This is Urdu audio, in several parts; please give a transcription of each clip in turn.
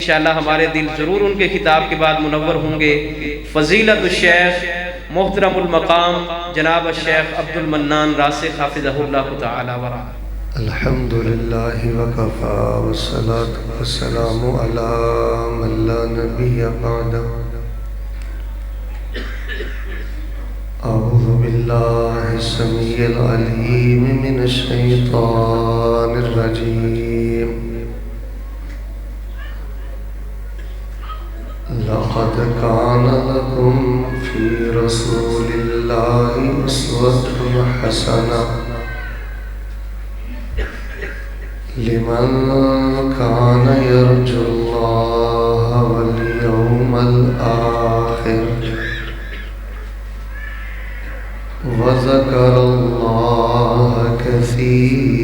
انشاءاللہ ہمارے دل ضرور ان کے خطاب کے بعد منور ہوں گے۔ فضیلت الشیخ محترم المقام جناب الشیخ عبد المنان راسخ حافظہ اللہ تعالی ورعاہ۔ الحمد للہ وکفا والصلاة والسلام علی من لا نبی بعدہ۔ اعوذ باللہ السمیع العلیم من الشیطان الرجیم۔ لقد كان لكم في رسول الله أسوة حسنة لمن كان يرجو الله واليوم الآخر وذكر الله كثيرا۔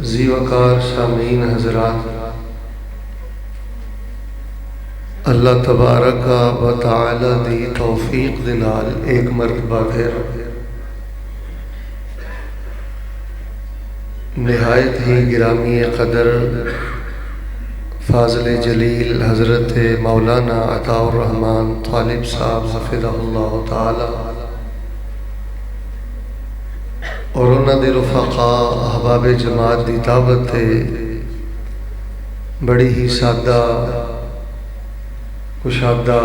ذی وقار سامعین حضرات، اللہ تبارک و تعالی دی توفیق دے نال ایک مرتبہ پھر نہایت ہی گرامی قدر فاضل جلیل حضرت مولانا عطاء الرحمن طالب صاحب حفظہ اللہ تعالی اور انہاں دے رفقاء احباب جماعت دی دعوت تے بڑی ہی سادہ کشادہ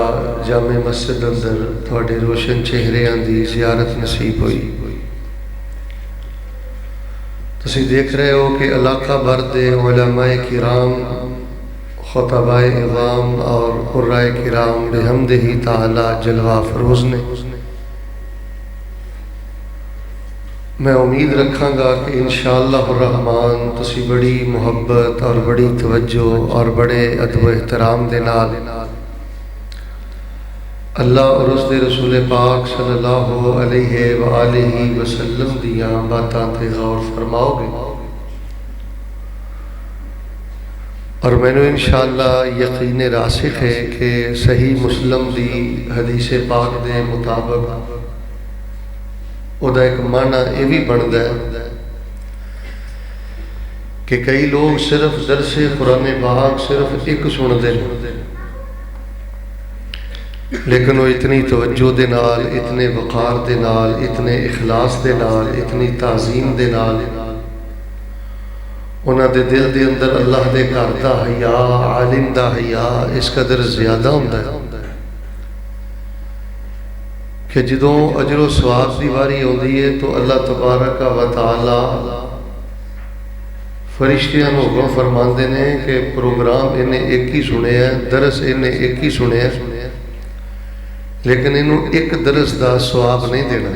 جامع مسجد اندر تھوڑے روشن چہریاں دی زیارت نصیب ہوئی۔ تسی دیکھ رہے ہو کہ علاقہ بھر دے علماء کرام، خطباء اعظام اور قرائے کرام بحمدہ تعالی جلوہ افروز نے۔ میں امید رکھاں گا کہ انشاءاللہ الرحمن تسی بڑی محبت اور بڑی توجہ اور بڑے ادب و احترام دے نال اللہ اور اس دے رسول پاک صلی اللہ علیہ وآلہ وسلم دیاں باتاں تے غور فرماؤ گے، اور میں نے انشاءاللہ یقین راسخ ہے کہ صحیح مسلم دی حدیث پاک دے مطابق او دا ایک معنی یہ بھی بنتا ہے کہ کئی لوگ صرف درس قرآن پاک صرف ایک سنتے ہیں، لیکن وہ اتنی توجہ دے نال، اتنے وقار دے نال، اتنے اخلاص دے نال، اتنی تعظیم دے نال انہاں دے دل دے اندر اللہ دے گھر دا حیا، عالم دا حیا اس قدر زیادہ ہوندا ہے کہ جدوں اجر و ثواب دی واری ہوندی ہے تو اللہ تبارک و تعالی فرشتیاں نوں حکم فرماندے نے کہ پروگرام انہیں ایک ہی سنے ہے، درس انہیں ایک ہی سنے ہے، لیکن انہوں ایک درس دا ثواب نہیں دینا۔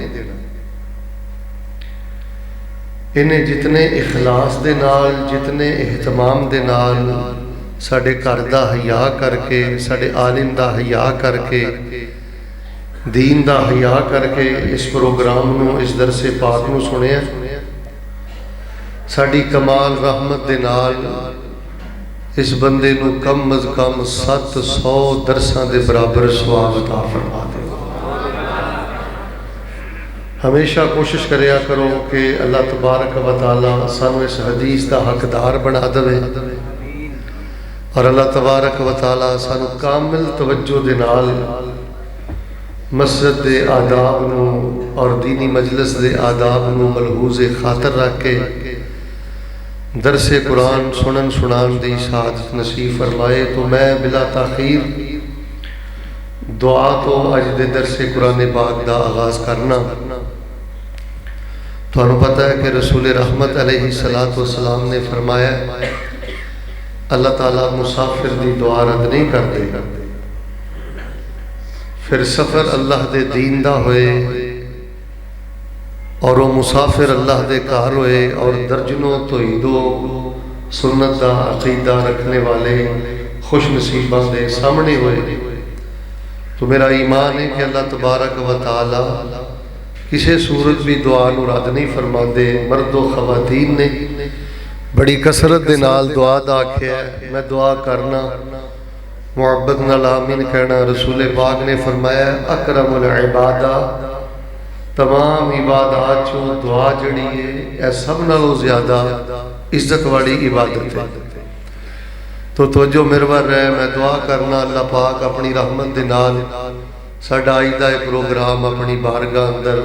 انہیں جتنے اخلاص دے نال، جتنے اہتمام دے نال ساڈے گھر دا حیا کر کے، ساڈے عالم دا حیا کر کے، دین دا حیا کر کے اس پروگرام نو، اس درس پاک نو سنیا، ساڈی کمال رحمت دے نال اس بندے نو کم از کم 700 درساں دے برابر ثواب عطا فرما دے۔ ہمیشہ کوشش کریا کرو کہ اللہ تبارک و تعالی سانو اس حدیث دا حقدار بنا دے، اور اللہ تبارک و تعالی سانو کامل توجہ دے نال مسجد دے آداب نو اور دینی مجلس دے آداب نو ملحوظ خاطر رکھ کے درس قرآن سنن سنان دی سعادت نصیب فرمائے۔ تو میں بلا تاخیر دعا تو اج دے درس قرآن پاک دا آغاز کرنا۔ تو انہوں پتہ ہے کہ رسول رحمت علیہ السلام نے فرمایا اللہ تعالیٰ مسافر دی دعا رد نہیں کر دے گا۔ پھر سفر اللہ دے دین دا ہوئے اور وہ مسافر اللہ دے گھر ہوئے اور درجنوں توحیدو سنت دا عقیدہ رکھنے والے خوش نصیباں دے سامنے ہوئے، تو میرا ایمان ہے کہ اللہ تبارک و تعالی کسی صورت بھی دعا نو رد نہیں فرما دے۔ مرد و خواتین نے بڑی کثرت دے نال دعا دا آکھیا ہے، میں دعا کرنا محبت نال آمین کہنا۔ رسول پاک نے فرمایا اکرم العبادہ، تمام عبادات چوں دعا جڑی ہے اے سب نالوں زیادہ عزت والی عبادت ہے۔ تو توجہ مرور رہے، میں دعا کرنا اللہ پاک اپنی رحمت دے نال ساڈا آئندہ پروگرام اپنی بارگاہ اندر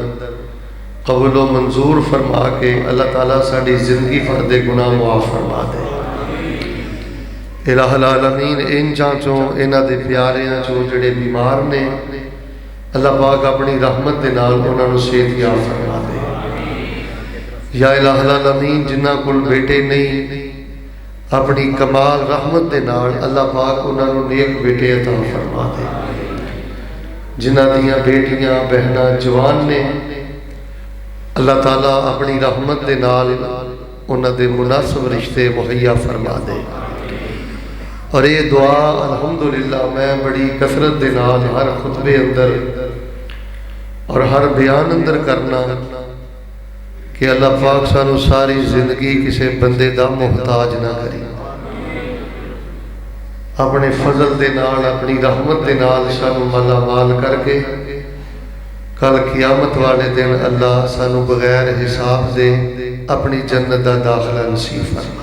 قبول و منظور فرما کے اللہ تعالیٰ ساڈی زندگی بھر دے گناہ معاف فرما دے۔ الہ العالمین ان چوں انہاں دے پیاریاں چوں جڑے بیمار نے اللہ پاک اپنی رحمت دے نال انہاں نوں صحت یاب فرما دے۔ یا الہ العالمین جنہاں کول بیٹے نہیں اپنی کمال رحمت دے نال اللہ پاک انہاں نوں نیک بیٹے عطا فرما دے۔ جنہاں دیاں بیٹیاں بہناں جوان نے اللہ تعالیٰ اپنی رحمت دے نال انہاں دے مناسب رشتے مہیا فرما دے۔ اور یہ دعا الحمدللہ میں بڑی کثرت دے نال ہر خطبے اندر اور ہر بیان اندر کرنا کہ اللہ پاک سانو ساری زندگی کسے بندے دا محتاج نہ کری، اپنے فضل دے نال اپنی رحمت دے نال سانو مالا مال کر کے کل قیامت والے دن اللہ سانو بغیر حساب دے اپنی جنت دا داخلہ نصیب فرما۔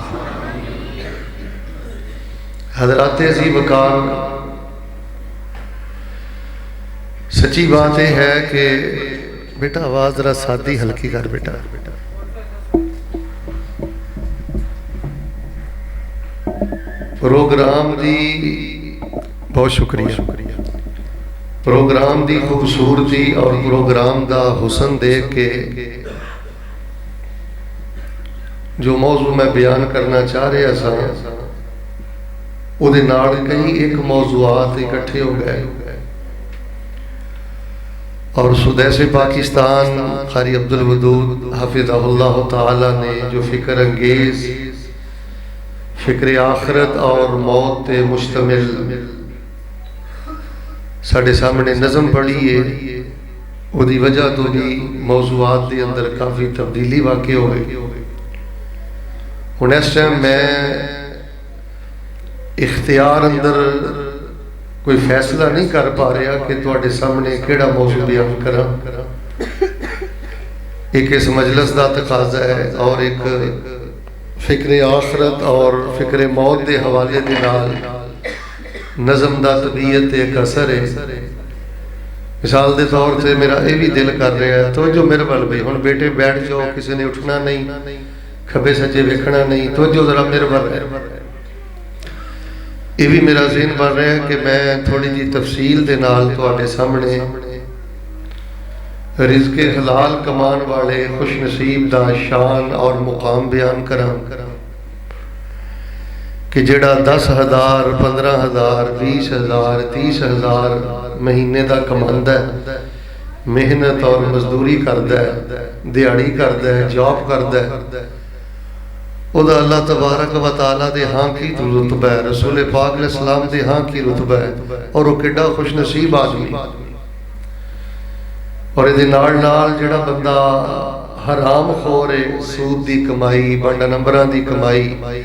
حضرات عزیز وقار، سچی بات یہ ہے کہ بیٹا آواز ذرا سادی ہلکی کر بیٹا۔ پروگرام دی بہت شکریہ، پروگرام دی خوبصورتی اور پروگرام دا حسن دیکھ کے جو موضوع میں بیان کرنا چاہ رہا سا وہ دے نال کئی ایک موضوعات اکٹھے ہو گئے، اور سدیس پاکستان قاری عبدالودود حفظہ اللہ تعالی نے جو فکر انگیز فکر آخرت اور موت تے مشتمل ساڑھے سامنے نظم پڑھی ہے، وہ دی وجہ تو بھی موضوعات دے اندر کافی تبدیلی واقع ہو گئی۔ ہن اس ٹائم میں اختیار اندر کوئی فیصلہ نہیں کر پا رہا کہ تواڈے سامنے کیڑا موضوع بیان کراں۔ ایک اس مجلس دا تقاضا ہے اور ایک فکر آخرت اور فکر موت دے حوالے دے نال نظم دا طبیعت ایک اثر ہے۔ مثال دے طور سے میرا یہ بھی دل کر رہا ہے توجہ میرے بل بھائی، ہن بیٹے بیٹھ جاؤ، کسی نے اٹھنا نہیں، کھبے سجے ویکھنا نہیں، توجہ ذرا میرے بل ہے۔ یہ بھی میرا ذہن بن رہا ہے کہ میں تھوڑی جی تفصیل دے نال تواڈے سامنے رزق حلال کمان والے خوش نصیب دا شان اور مقام بیان کراں کہ جڑا 10,000 15,000 20,000 30,000 مہینے دا کماندا ہے، محنت اور مزدوری کردا ہے، دیہڑی کردا ہے، جاب کردا ہے، او دا اللہ تبارک و تعالیٰ دے ہاں کی رتبہ ہے، رسول پاک علیہ السلام دے ہاں کی رتبہ ہے، اور وہ کڈا خوش نصیب آدمی۔ اور یہ نال نال جڑا بندہ حرام خور ہے، سود دی کمائی، بانڈا نمبران دی کمائی،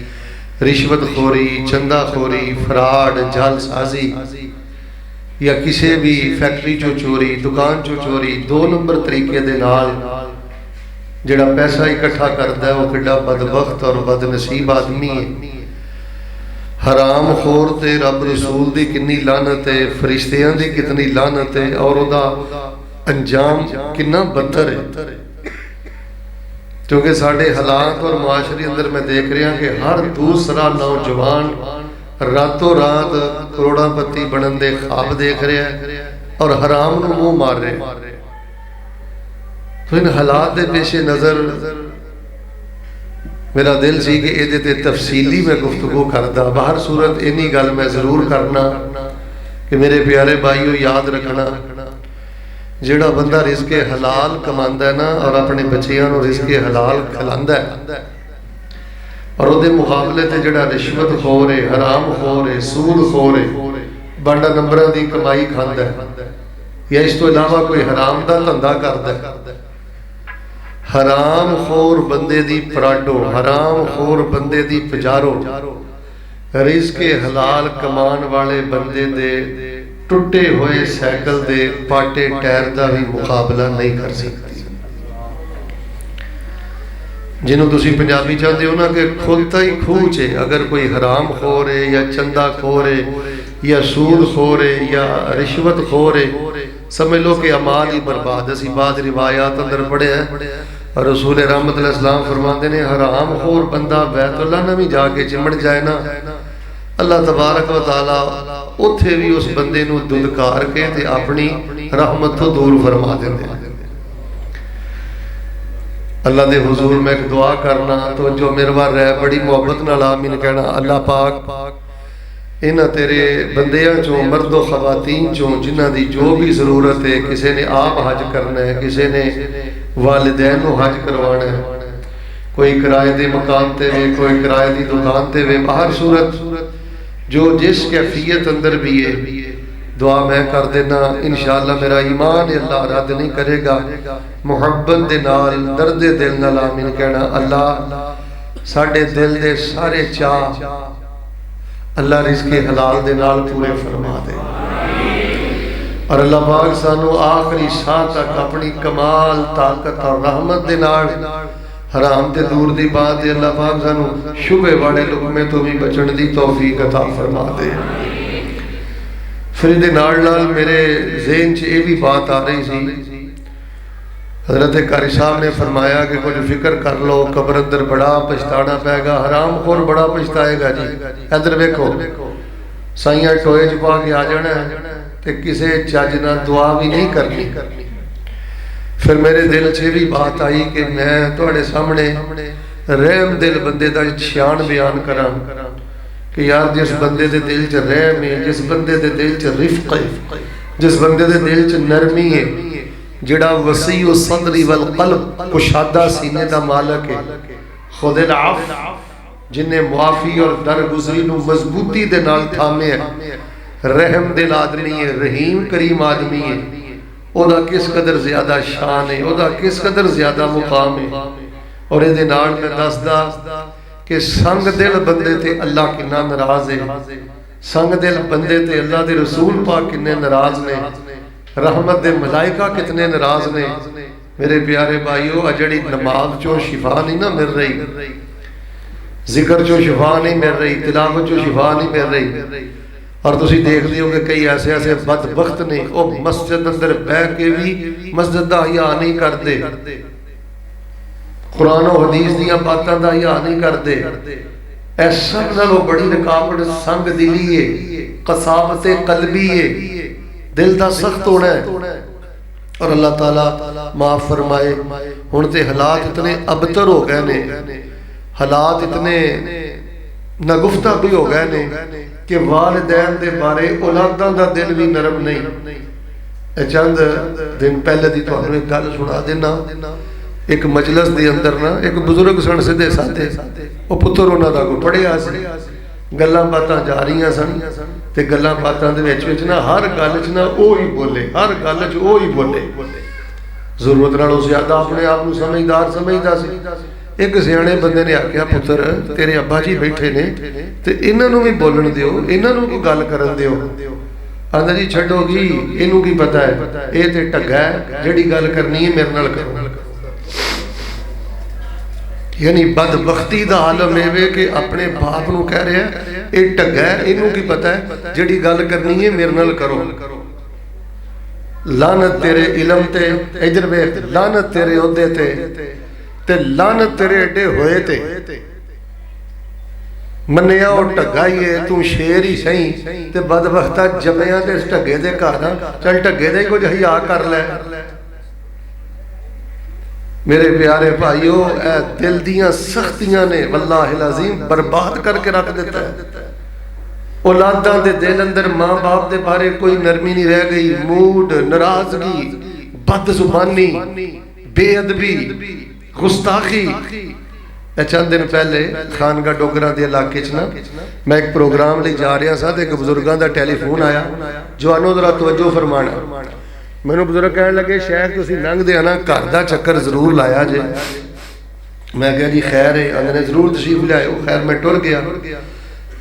رشوت خوری، چندہ خوری، فراڈ، جال سازی، یا کسی بھی فیکٹری چو چوری، دکان چو چوری، 2 نمبر طریقے دے نال جڑا پیسہ اکٹھا کرتا ہے وہ کڈا بدبخت اور بد نصیب آدمی ہے۔ حرام خور تے رب رسول دی کنی لعنت ہے، فرشتیاں دی کتنی لعنت ہے، اور او دا انجام کنا بدتر ہے۔ کیونکہ ساڑھے حالات اور معاشرے اندر میں دیکھ رہا ہوں کہ ہر دوسرا نوجوان راتوں رات کروڑا پتی بنن دے خواب دیکھ رہا ہے اور حرام نو منہ مار رہے ہیں۔ تو ان حالات دے پیش نظر میرا دل سی کہ یہ تے تفصیلی میں گفتگو کردا، باہر صورت اینی گل میں ضرور کرنا کہ میرے پیارے بھائیو یاد رکھنا، جڑا بندہ رزق حلال کماندا ہے نا اور اپنے بچیاں نو رزق حلال کھلاندا ہے، اور وہ دے مقابلے تے جڑا رشوت خور ہے، حرام خور ہے، سود خور ہے، بانڈا نمبران دی کمائی کھاندا ہے، یا اس تو علاوہ کوئی حرام دا دھندا کردا ہے، حرام خور بندے دی پراڈو، حرام خور بندے دی پجارو، رزق حلال کمان والے بندے دے ٹوٹے ہوئے سائیکل دے پاٹے ٹائر دا بھی مقابلہ نہیں کر سکتی. جنہوں تسی پنجابی چاہتے ہو نا کہ کھلتا ہی کھوچے، اگر کوئی حرام خور ہے یا چندہ خور ہے یا سود خور ہے یا رشوت خور ہے، سمجھ لو کہ اعمال ہی برباد. اسی بعد روایات اندر پڑھے ہیں اور رسول رحمت علیہ السلام فرماتے ہیں حرام خور بندہ بیت اللہ نہ بھی جا کے چمڑ جائے نا، اللہ تبارک و تعالیٰ اتھے بھی اس بندے نو دھندکار کے تے اپنی رحمت تو دور فرما دیتے ہیں. اللہ دے حضور میں ایک دعا کرنا تو جو میرے رہے بڑی محبت نال آمین کہنا. اللہ پاک انہاں تیرے بندیاں چوں مرد و خواتین چوں جنہاں دی جو بھی ضرورت ہے، کسے نے آپ حج کرنا ہے، کسے نے والدین کو حج کروانا ہے، کوئی کرائے دے مکان تے وے، کوئی کرائے دی دکان تے وے، ہر صورت جو جس کیفیت اندر بھی ہے دعا میں کر دینا. انشاءاللہ میرا ایمان اللہ رد نہیں کرے گا. محبت دے نال درد دل نال آمین کہنا. اللہ ساڑھے دل دے سارے چاہ اللہ رزق حلال دے نال پورے فرما دے، اور اللہ پاک سانو آخری ساں تک اپنی کمال طاقت اور رحمت دے نال حرام تے دور دی بات ہے. اللہ پاک سانو شبہ والے لقمے تو بھی بچن دی توفیق عطا فرما دے. پھر دے نال میرے ذہن چ یہ بھی بات آ رہی سی، حضرت قاری صاحب نے فرمایا کہ کچھ فکر کر لو، قبر اندر بڑا پچھتانا پائے گا، حرام خور بڑا پچھتائے گا. جی ادھر ویکھو سائیاں ٹوئے چ پا کے آ جانا ہے تے کسے چج نہ دعا بھی نہیں کرنی. پھر میرے دل چ بھی بات آئی کہ میں تواڈے سامنے رحم دل بندے دا شان بیان کراں کہ یار جس بندے دے دل چ رحم ہے، جس بندے دے دل چ رفق ہے، جس بندے دے دل چ نرمی ہے، جڑا وسیع الصدر والقلب کشادہ سینے دا مالک ہے، خود العفو جن نے معافی اور درگزری نو مضبوطی دے نال تھامے ہے، رحم دل آدمی ہے، رحیم کریم آدمی ہے، او دا کس قدر زیادہ شان ہے، او دا کس قدر زیادہ مقام ہے. اور اے دے نال میں دسدا کہ سنگ دل بندے تے اللہ کنا ناراض ہے، سنگ دل بندے تے اللہ دے رسول پاک کنے ناراض نے، رحمت دے ملائکہ کتنے ناراض نے. میرے پیارے بھائیو اجڑی نماز چوں شفا نہیں نہ مل رہی، ذکر چوں شفا نہیں مل رہی، تلاوت چوں شفا نہیں مل رہی، اور تسی دیکھ دیو کہ کئی ایسے بدبخت نے او مسجد اندر بیٹھ کے بھی مسجد دا حیا نہیں کرتے، قرآن و حدیث دیاں باتاں دا حیا نہیں کرتے. اے سب نالوں بڑی رکاوٹ سنگ دلی ہے، قساوت قلبی ہے، دل دا سخت ہونا ہے. اور اللہ تعالیٰ معاف فرمائے ہن تے حالات اتنے ابتر ہو گئے نے، حالات اتنے نگفتہ بھی ہو گئے نے کہ والدین دے بارے اولاداں دا دل بھی نرم نہیں. چند دن پہلے دی تو ایک گل سنا دینا. ایک مجلس دے اندر نا ایک بزرگ سن سدھے سادے، وہ پتر انہاں دا کوئی پڑھیا سی، گلاں باتاں جا رہیاں سن تے گلاں باتاں دے وچ نا ہر گل چ نا اوہی بولے، ہر گل چ اوہی بولے، ضرورت نالوں زیادہ اپنے آپ کو سمجھدار سمجھدا سی. ایک سیانے بندے نے آکھیا پتر تیرے ابا جی بیٹھے نے تے انہاں نوں بھی بولن دیو، انہاں نوں کوئی گل کرن دیو. آندا جی چھڈو گی اینوں کی پتہ ہے، اے تے ٹگا ہے، جڑی گل کرنی ہے میرے نال کرو. یعنی بدبختی دا عالم ہے کہ اپنے باپ نو کہہ رہے ہیں اے ٹگا ہے، اینوں کی پتہ ہے، جڑی گل کرنی ہے میرے نال کرو. لعنت تیرے علم تے، ادھر ویکھ، لعنت تیرے عہدے تے لعنت تیرے ایڈے ہوئے تے. منیا او ٹگا ہی ہے، تو شیر ہی سہی تے بدبختہ جمعیاں تے اس ٹگے دے گھر، چل ٹگے دے کچھ حیا کر لے. میرے پیارے بھائیو اے دل دیاں سختیاں نے واللہ العظیم برباد کر کے رکھ دیتا ہے. اولاداں دے دل اندر ماں باپ دے بارے کوئی نرمی نہیں رہ گئی، موڈ، ناراضگی، بد زبانی، بے ادبی، گستاخی. چند دن پہلے خانگاہ ڈوگرہ دے علاقے چنا میں ایک پروگرام لے جا رہا سا تے ایک بزرگاں دا ٹیلی فون آیا، جوانو ذرا توجہ فرمانا. میں نے بزرگ کہنے لگے شیخ تسی لنگ دے نا گھر دا چکر ضرور لایا جے. میں کہا جی خیر ہے، انہوں نے ضرور تشریف لے آئے. خیر میں ٹر گیا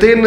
3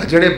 ਜਿਹੜੇ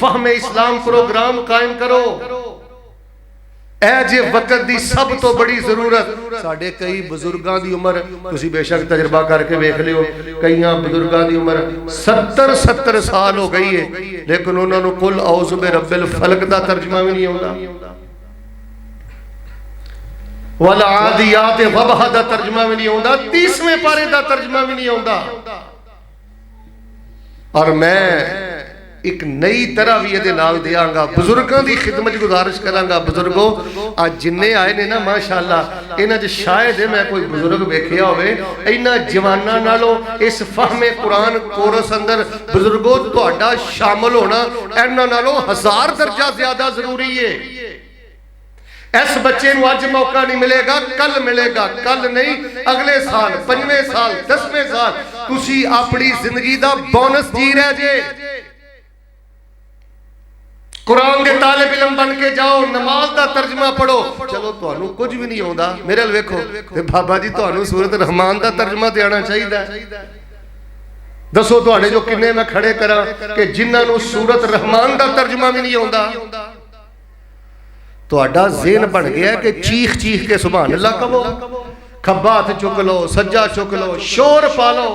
فہم اسلام پروگرام قائم کرو. اے جے وقت دی سب تو بڑی ضرورت. ساڑھے کئی بزرگاں دی عمر تسی بے شک تجربہ کر کے ویکھ لیو, کئیاں بزرگاں دی عمر 70 سال ہو گئی ہے, لیکن انہوں نے قل اعوذ برب الفلق دا ترجمہ بھی نہیں ہوندا, والعادیات ضبحا دا ترجمہ بھی نہیں ہوندا, 30ویں پارے دا ترجمہ بھی نہیں ہوندا. اور میں ایک نئی طرح بھی یہ نال دیاں گا, بزرگاں دی خدمت گزارش کراں گا. بزرگوں آج جننے آئے نے نا ماشاءاللہ, انہاں جے شاید ہے میں کوئی بزرگ ویکھیا ہوئے انہاں جواناں نالوں اس فہم قرآن کورس اندر بزرگوں تہاڈا شامل ہونا انہاں نالوں 1000 درجہ زیادہ ضروری ہے. اس بچے نو آج موقع نہیں ملے گا, کل ملے گا, کل نہیں اگلے سال, 5ویں سال, 10ویں سال تسی اپنی زندگی دا بونس جی رہے جے. قرآن کے طالب علم بن کے جاؤ, نماز دا ترجمہ پڑھو. چلو تو انہوں کچھ بھی نہیں ہوندہ, میرے لویکھو بابا جی تو انہوں سورت رحمان دا ترجمہ دیانا چاہیے دا. دسو تو انہیں جو کنے میں کھڑے کرا کہ جنہاں نو سورت رحمان دا ترجمہ بھی نہیں ہوندہ. تو اڈا ذہن بن گیا ہے کہ چیخ چیخ کے سبحان اللہ کہو, کھبات چک لو, سجا چک لو, شور پالو.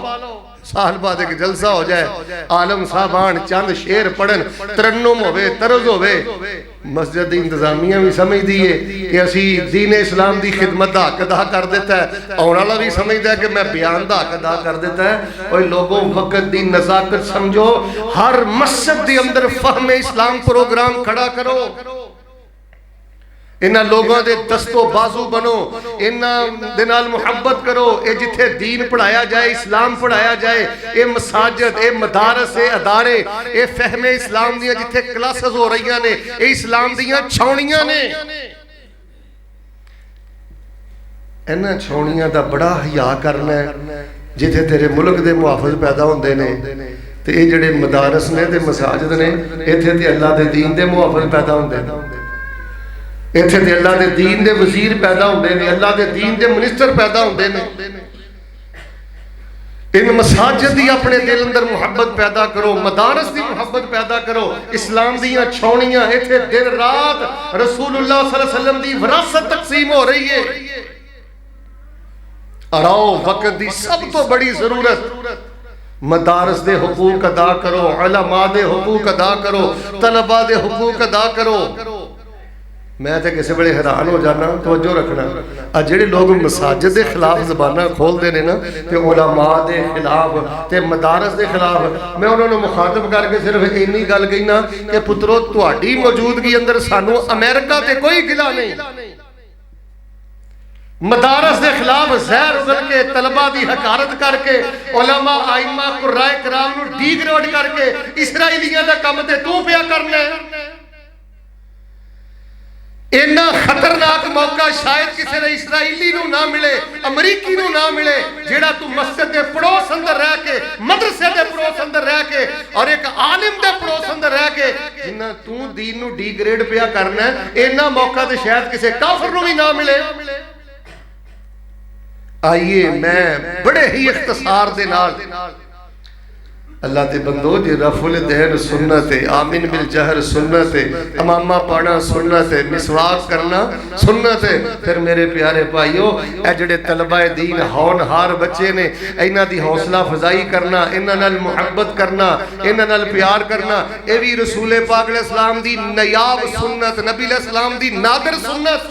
سال بعد ایک جلسہ ہو جائے, عالم صاحبان چند شیر پڑھن, ترنم ہوئے, طرز ہوئے. مسجد انتظامیہ بھی سمجھ دیئے کہ اسی دین اسلام دی خدمت دا حق ادا کر دیتا ہے, اور اللہ بھی سمجھ دیا کہ میں بیان دا حق ادا کر دیتا ہے. اور لوگوں وقت دی نزاکت سمجھو, ہر مسجد دی اندر فہم اسلام پروگرام کھڑا کرو. انہاں لوگوں دے دست و بازو بنو, انہاں دنال محبت کرو. اے جتھے دین پڑھایا جائے, اسلام پڑھایا جائے, اے مساجد, اے مدارس, اے ادارے, اے فہم اسلام دیاں جتھے کلاسز ہو رہیاں نے, اے اسلام دیاں چھاؤنیاں نے. انہاں چھاؤنیاں دا بڑا حیا کرنا ہے جتھے تیرے ملک دے محافظ پیدا ہوندے نے. تے اے جڑے مدارس نے تے مساجد نے, ایتھے تے اللہ دے دین دے محافظ پیدا ہوندے نے, ایتھے تے اللہ دے دین دے وزیر پیدا ہوندے نے, اللہ دے دین دے منسٹر پیدا ہوندے نے. ان مساجد دی اپنے دل اندر محبت پیدا کرو, مدارس دی محبت پیدا کرو, اسلام دیاں چھاؤنیاں. ایتھے دن رات رسول اللہ صلی اللہ علیہ وسلم دی وراثت تقسیم ہو رہی ہے. اراؤ وقت دی سب تو بڑی ضرورت, مدارس دے حقوق ادا کرو, علماء دے حقوق ادا کرو, طلباء دے حقوق ادا کرو. میں تے کسے بڑے حیران ہو جانا, توجہ رکھنا. آج جڑے لوگ مساجد دے خلاف زبانہ کھول دے نا, تے علماء دے خلاف, تے مدارس دے خلاف, میں انہوں نے مخاطب کر کے صرف اینی گل کہی نا کہ پترو تہاڈی موجودگی اندر سانو امریکہ تے کوئی گلہ نہیں. مدارس دے خلاف زہر اگل کے, طلبہ دی حقارت کر کے, علماء, آئمہ, قرائے کرام نو ڈیگ روڈ کر کے اسرائیلیاں دا کم تے تو پیا کرنے. اینا خطرناک موقع شاید کسی نے اسرائیلی نو نہ ملے, امریکی نو نہ ملے, جیڑا تو مسجد دے پڑوس اندر رہ کے, مدرسے دے پڑوس اندر رہ کے, اور ایک عالم دے پڑوس اندر رہ کے جنہ تو دین نو ڈی گریڈ پیا کرنا ہے, اینا موقع دے شاید کسی کافر نو بھی نہ ملے. آئیے میں بڑے ہی اختصار دے نال, اللہ تے بندو جی رفع الدین سنت ہے, آمین بالجہر سنت ہے, امامہ پڑھنا سنت ہے, مسواک کرنا سنت ہے. پھر میرے پیارے بھائیو, اے جڑے طلبہ دین ہونہار بچے نے, انہاں دی حوصلہ فضائی کرنا, انہاں نال محبت کرنا, انہاں نال پیار کرنا, اے بھی رسول پاک علیہ السلام دی نیاب سنت, نبی علیہ السلام دی نادر سنت,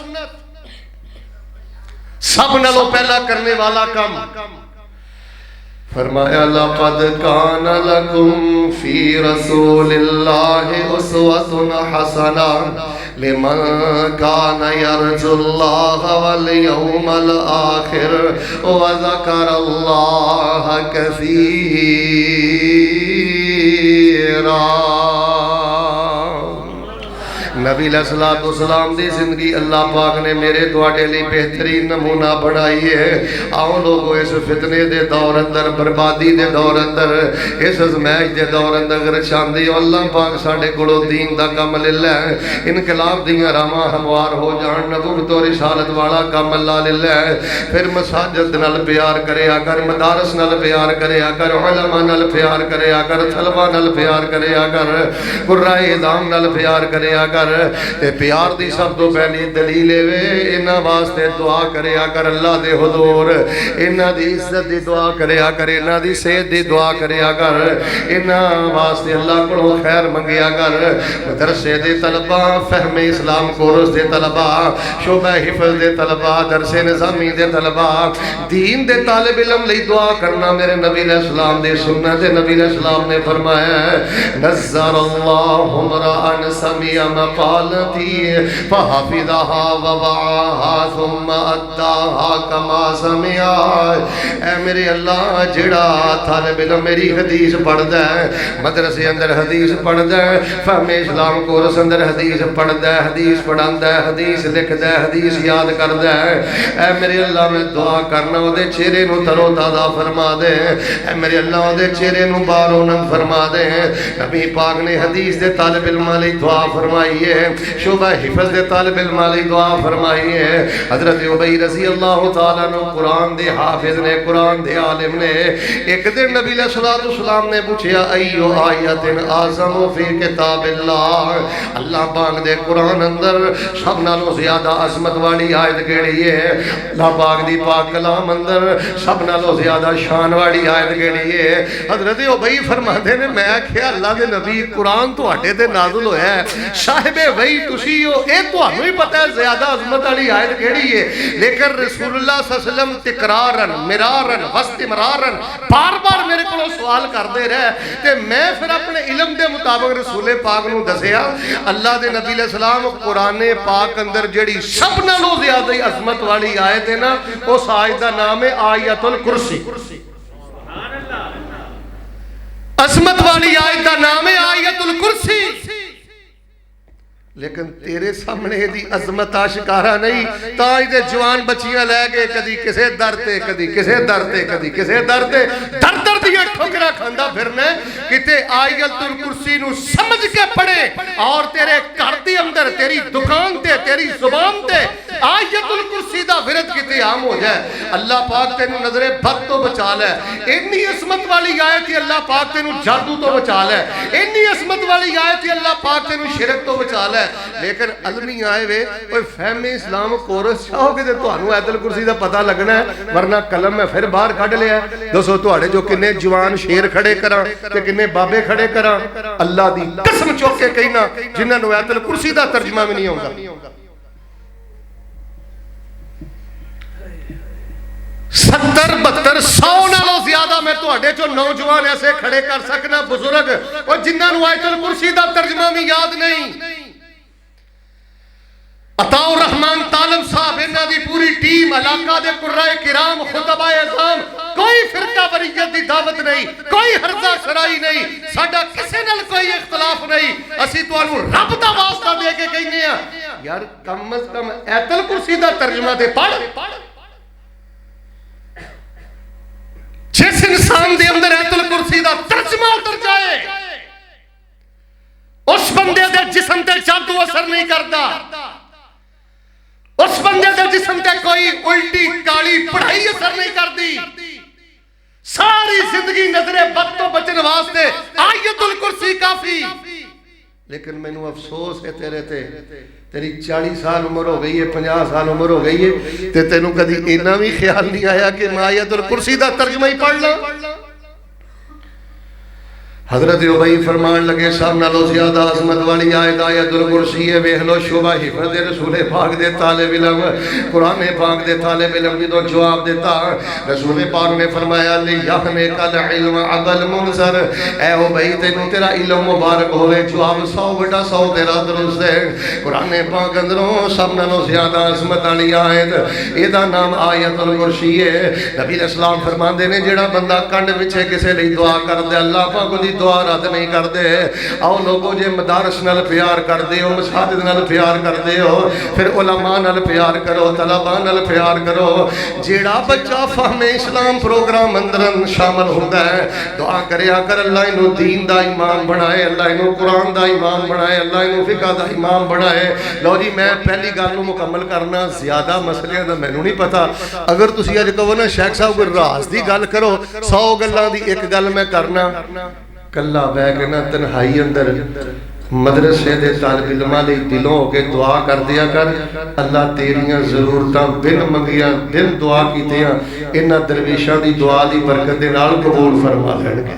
سب نالوں پہلا کرنے والا کام. فرمایا لقد کان لکم فی رسول اللہ اسوۃ حسنہ لمن کان یرجو اللہ والیوم الآخر وذکر اللہ کثیرا. نبی علیہ السلام دی زندگی اللہ پاک نے میرے دعاڑے لی بہترین نمونہ بڑھائی ہے. آؤ لوگو اس فتنے دے دور اندر، بربادی دے دور اندر، اس ازمیش دے دور اندر اگر چاندی اللہ پاک ساڑھے گڑو دین دا کام لے لے، انقلاب دیاں راما ہموار ہو جان، نبوت و رسالت والا کام اللہ لے لے. پھر مساجد نال پیار کرے اگر، مدارس نال پیار کرے اگر، علماء نال پیار کرے اگر، طلباء نال پیار کرے اگر، قرائے اعظام نال پیار کرے اگر. تے پیار دی سب تو پہلی دلیل ہے انہاں واسطے دعا کرے اگر اللہ دے حضور، انہاں دی عزت دی دعا کرے اگر، انہاں دی صحت دی دعا کرے اگر، انہاں واسطے اللہ کو خیر منگے اگر. مدرسے دے طلباء، فہم اسلام کورس دے طلباء، شعبہ حفظ دے طلباء، درس نظامی دے طلباء، دین دے طالب علم لئی دعا کرنا. میرے نبی علیہ السلام دے سنت نبی علیہ السلام نے فرمایا ہے نظر اللہ امرأن سمع مقالتی فحفظها ووعاها ثم اداها کما سمع. اے میرے اللہ جڑا طالب علم میری حدیث پڑھ دے، مدرسے اندر حدیث پڑھ دے، فہم اسلام کورس اندر حدیث پڑھ دے، حدیث پڑھان دے، حدیث لکھ دے، حدیث یاد کر دے. اے میرے اللہ میں دعا کرنا وہ دے چہرے نو ترو تازہ فرما دے. اے میرے اللہ وہ دے چہرے نو بارونن فرما دے. نبی پاک نے حدیث دے طالب علم علی دعا فرمائی ہے، شعبہ حفظ دے طالب علم علی دعا فرمائی ہے. حضرت عبی رضی اللہ تعالیٰ نے قرآن دے حافظ نے، قرآن دے عالم نے، ایک دن نبی علیہ السلام نے پوچھیا ایو آیت اعظم فی کتاب اللہ، اللہ پاک دے قرآن اندر سب نالوں زیادہ عظمت والی آیت کیڑی ہے؟ اللہ پاک دی پاک کلام اندر سب نالوں زیادہ شان والی آیت کیڑی ہے؟ حضرت عبی فرماتے نے میں کیا اللہ دے نبی قرآن تو ہٹے دے نازل ہویا ہے، صاحب وحی تسی ہو، اے تو ہمیں ہی پتہ ہے زیادہ عظمت والی آیت کیڑی ہے. لیکن رسول اللہ صلی اللہ علیہ وسلم تکرارن مرارن واستمرارن بار بار میرے کو سوال کر دے رہے تے میں پھر اپنے علم دے مطابق رسول پاک نو دسیا اللہ دے نبی علیہ السلام قرآن پاک اندر جڑی سب نالوں زیادہ عظمت والی آیت ہے نا، اس آیت دا نام ہے آیت الکرسی. عظمت والی آیت دا نام ہے آیت الکرسی. لیکن تیرے سامنے دی عظمت آشکارا نہیں، تاں دے جوان بچیاں لے گئے کدی کسے در تے، کدی کسے در تے، کدی کسے در تے، در در دیا ٹھوکرا کھاندا پھرنا کتے آیت الکرسی نو سمجھ کے پڑھے اور تیرے گھر دے اندر، تیری دکان تے، تیری زبان تے آیت الکرسی دا ورد کتے عام ہو جائے. اللہ پاک تینو نظر بد تو بچا لے. اتنی عظمت والی آیت ہی اللہ پاک تینو جادو تو بچا لے. اتنی عظمت والی آیت ہی اللہ پاک تینو شرک تو بچا لے. لیکن علمی آئے وے کوئی فہم اسلام کورس چاہو کہ تو انہوں آیت الکرسی دا پتہ لگنا ہے، ورنہ قلم میں پھر باہر کھڑ لیا ہے. دوستو تو آڑے جو کنے جوان شیر کھڑے کرا تے کنے بابے کھڑے کرا، اللہ دی قسم چوک کے کہنا جنہاں نو آیت الکرسی دا ترجمہ بھی نہیں ہوگا. 70-72 100 نالوں زیادہ میں تو آڑے جو نوجوان ایسے کھڑے کر سکنا بزرگ اور جنہاں نو آیت الکرسی دا ترجمہ بھی یاد نہیں. عطاء الرحمن طالب صاحب انہاں دی پوری ٹیم، علاقہ دے قرائے کرام، خطبہ اعظام، کوئی فرقہ واریت دی دعوت نہیں، کوئی حرزہ شرائی نہیں، ساڈا کسے نال کوئی اختلاف نہیں. اسی تانوں رب دا واسطہ دے کے کہنے ہیں یار کم از کم آیت الکرسی دا ترجمہ تے پڑھ. جس انسان دے اندر آیت الکرسی دا ترجمہ اتر جائے اس بندے دے جسم تے جادو اثر نہیں کرتا، اس بندے دے جسم تے کوئی الٹی کالی پڑھائی اثر نہیں کرتی. ساری زندگی نظر بد تو بچن واسطے آیت الکرسی کافی. لیکن میں نو افسوس ہے تیرے تے، تیری 40 سال عمر ہو گئی ہے، 50 سال عمر ہو گئی ہے تے تینوں کدی اینا بھی خیال نہیں آیا کہ میں آیت الکرسی دا ترجمہ ہی پڑھ لوں. حضرت عبی فرمان لگے سب نالوں زیادہ عظمت والی آیت آیت الکرسی ہے. ویکھ لو شعبہ حفظ دے رسول پاک دے طالب علم، قرآن پاک دے طالب علم بھی تو جواب دیتا. رسول پاک نے فرمایا لیحنک العلم عبل منظر، اے عبی تینوں تیرا علم مبارک ہوئے. جواب 100/100 تیرا درست ہے. قرآن پاک اندروں سب نالوں زیادہ عظمت والی آیت ایدا نام آیت الکرسی ہے. نبی علیہ السلام فرماندے نے جڑا بندہ کنڈ وچے کسے لئی دعا کر دے اللہ پاک دی دعا رد نہیں کرتے. آؤ لوگو جے مدارس نال پیار کر دے ہو, مساجد نال پیار کر دے ہو, پھر علماء نال پیار کرو, طلباء نال پیار کرو. جیڑا بچہ فہم اسلام پروگرام اندر شامل ہوتا ہے دعا کریا کر اللہ انہوں دین دا امام بنائے, اللہ انہوں قرآن دا امام بنائے, اللہ انہوں فقہ دا امام بنائے. لو جی میں پہلی گل مکمل کرنا, زیادہ مسئلے دا میں نہیں پتا. اگر تسی اج کہو نا شیخ صاحب کوئی راز دی گل کرو, 100 گلاں دی ایک گل میں کرنا. کلا بہ کے نا تنہائی اندر مدرسے دے طالب علماء لئی دلوں ہو کے دعا کر دیا کر. اللہ تیریاں ضرورتاں بن منگیاں بن دعا کیتیاں انہاں درویشاں دی دعا دی برکت دے نال قبول فرما لین گے.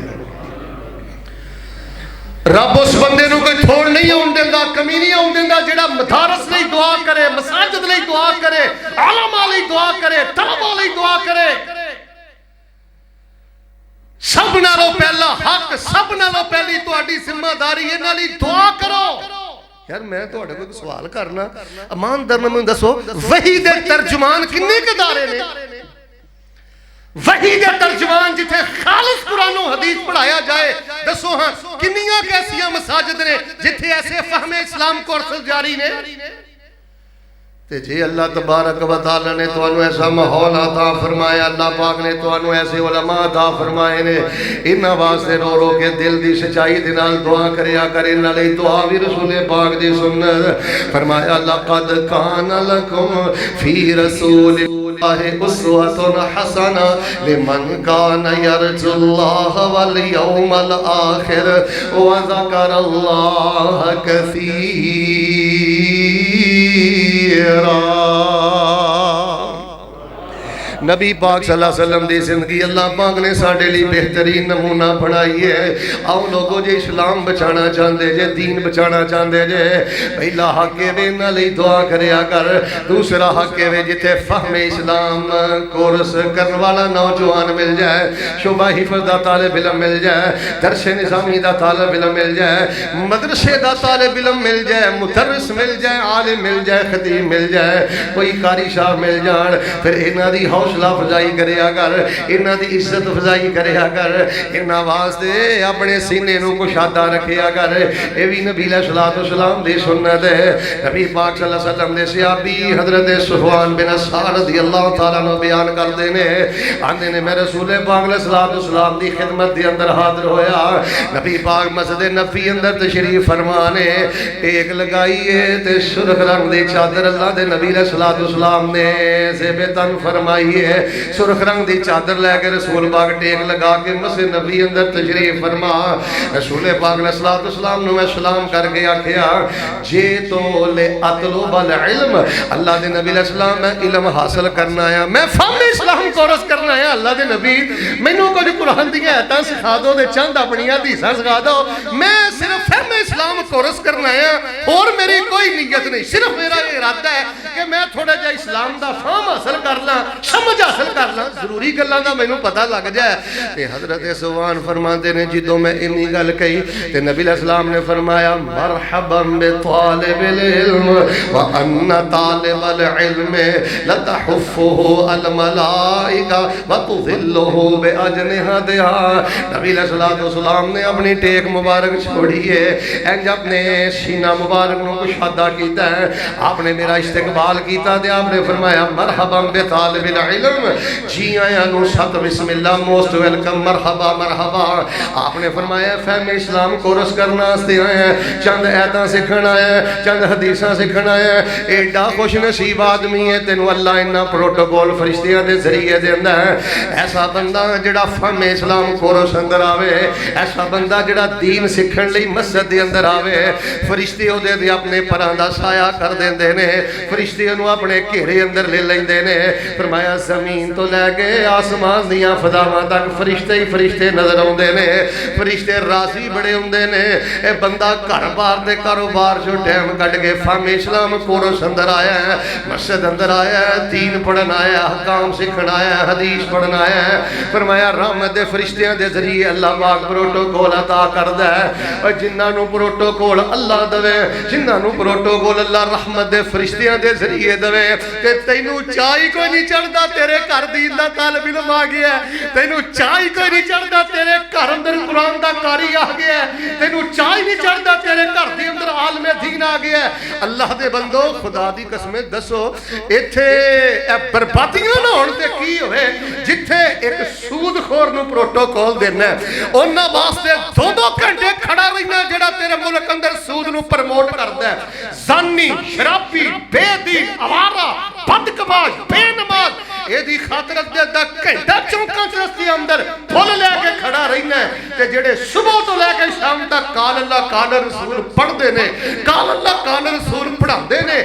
رب اس بندے نو کوئی تھوڑ نہیں آن دیندا, کمی نہیں آن دیندا جڑا مدارس لئی دعا کرے, مساجد لئی دعا کرے, علماء لئی دعا کرے, طلباء لئی دعا کرے. سب نالوں پہلا حق, سب نالوں پہلی تہاڈی ذمہ داری انہاں لئی دعا کرو. یار میں تہاڈے کوئی سوال کرنا, ایماندار نال مینوں دسو وحی دے ترجمان کنے کے ادارے نے؟ وحی دے ترجمان جتھے خالص قرآن و حدیث پڑھایا جائے دسو ہاں کنیاں کیسیاں مساجد نے جتھے ایسے فہم اسلام کورسز جاری نے؟ تے جی اللہ تبارک و تعالی نے تو انہوں ایسا ماحول عطا فرمایا, اللہ پاک نے تو انہوں ایسے علماء عطا فرمائے نے, انہاں واسطے رو رو کے دل دی سچائی دے نال دعا کریا کرے. انہاں لئی دعا بھی رسول پاک دی سنت. فرمایا لقد کان لکم فی رسول اللہ اسوۃ حسنہ لمن کان یرجو اللہ والیوم الآخر وذکر اللہ کثیر. نبی پاک صلی اللہ علیہ وسلم دی زندگی اللہ پاک نے ساڑھے لی بہترین نمونہ بنائی ہے. آؤ لوگوں جے اسلام بچانا چاندے جے, دین بچانا چاندے جے, پہلا حق وے نہ لئی دعا کریا کر. دوسرا حق وے جتے فہم اسلام کورس کرن والا نوجوان مل جائے, شعبہ حفظ دا طالب علم مل جائے, درس نظامی دا طالب علم مل جائے, مدرسے دا طالب علم مل جائے, مدرس مل جائے, عالم مل جائے, خطیب مل جائے, کوئی قاری صاحب مل جان, پھر انہاں دی حوصلہ افزائی کریا کر, انہاں دی عزت افزائی کریا کر, انہاں واسطے اپنے سینے نو کشادہ رکھیا کر. اے بھی نبی علیہ السلام دی سنت ہے. نبی پاک صلی اللہ علیہ وسلم دے صحابی حضرت صفوان بن عسال رضی اللہ تعالیٰ عنہ بیان کردے نے, آندے نے میں رسول پاک علیہ السلام دی خدمت دی اندر حاضر ہویا. نبی پاک مسجد نبوی اندر تشریف فرمانے ایک لگائیے تے سرخ رنگ دی چادر اللہ دے نبی علیہ السلام نے زیب تن فرمائی ہے. سرخ رنگ دی چادر لے کے رسول پاک ٹیک لگا کے مسجد نبی اندر تشریف فرما. رسول پاک علیہ السلام نے میں سلام کر کے آکھیا جے تو لے اطلب العلم, اللہ دے نبی علیہ السلام میں علم حاصل کرنا ہے, میں فہم اسلام کورس کرنا ہے. اللہ دے نبی مینوں کچھ قرآن دی آیتاں سکھا دو, دے چند اپنی حدیثاں سکھا دو, میں صرف فہم اسلام کورس کرنا ہے اور میری کوئی نیت نہیں, صرف میرا ارادہ ہے کہ میں تھوڑا جا اسلام دا فہم حاصل کر لاں, سمجھ حاصل کر لاں, ضروری گلاں دا مینوں پتہ لگ جائے. تے حضرت صفوان فرماندے نے جدوں میں انی گل کہی تے نبی علیہ السلام نے فرمایا مرحبا بطالب العلم وان طالب العلم لتحفه الملائکہ وتظله باجنحتها. نبی علیہ السلام نے اپنی ٹیک مبارک چھوڑی ہے, انج اپنے سینہ مبارک نو کشادہ کیتا ہے, آپ نے میرا استقبال کیتا تے آپ نے فرمایا مرحبا بطالب العلم, جی آیا نو ست بسم اللہ موسٹ ویلکم, مرحبا مرحبا. آپ نے فرمایا فہم اسلام کورس کرنا آستے آئے ہیں, چند ایتاں سکھن آئے ہیں, چند حدیثاں سکھن آئے ہیں. ایڈا خوش نصیب آدمی ہے تینو اللہ انہا پروٹوکول فرشتیاں دے ذریعے دے اندہ ہے. ایسا بندہ جڑا فہم اسلام کورس اندر آوے, ایسا بندہ جڑا دین سکھن لئی مسجد دے اندر آوے, فرشتے ہو دے اپنے پراندہ سایہ کر دیں دینے, فرشتے انہوں اپنے گھیرے اندر لے لیں دینے. فرمایا زمین تو لے کے آسمان دیاں فضاواں تک فرشتے ہی فرشتے نظر آن دینے, فرشتے راضی بڑے ہوں دینے. اے بندہ گھر بار دے کاروبار جو ٹائم کٹ کے فہم اسلام کورس اندر آیا ہے, مسجد اندر آیا ہے, دین پڑھن آیا ہے, حکام سکھن آیا ہے, حدیث پڑھن آیا ہے. فرمایا رحمت دے فرشتیاں دے ذریعے اللہ پاک پروٹوکول عطا کردا ہے. اور جنہاں نو پروٹوکول اللہ دوے, جنہاں نو پروٹوکول اللہ رحمت دے فرشتیاں دے ذریعے دوے, تے تینوں چاہی کوئی نہیں چڑھدا, تیرے گھر دین دا طالب علم آ گیا ہے، تینوں چاہ ہی کوئی نہیں چڑھتا تیرے گھر اندر قرآن دا قاری آ گیا ہے، تینوں چاہ ہی نہیں چڑھتا تیرے گھر دے اندر عالم دین آ گیا ہے۔ اللہ دے بندو خدا دی قسمیں دسو ایتھے بربادیاں نہ ہون تے کی ہوئے جتھے ایک سود خور نو پروٹوکول دینا ہے انہاں واسطے 2 گھنٹے کھڑا رہنا جڑا تیرے ملک اندر سود نو پرموٹ کردا ہے، زانی، شرابی، بے دین، آوارہ، بدکباش، بے نماز، اے دی خاطر دا گھنٹہ چوکاں چرستی اندر پھول لے کے کھڑا رہنا ہے تے جڑے صبح تو لے کے شام تک قال اللہ قال رسول پڑھ دے نے، قال اللہ قال رسول پڑھا دے نے،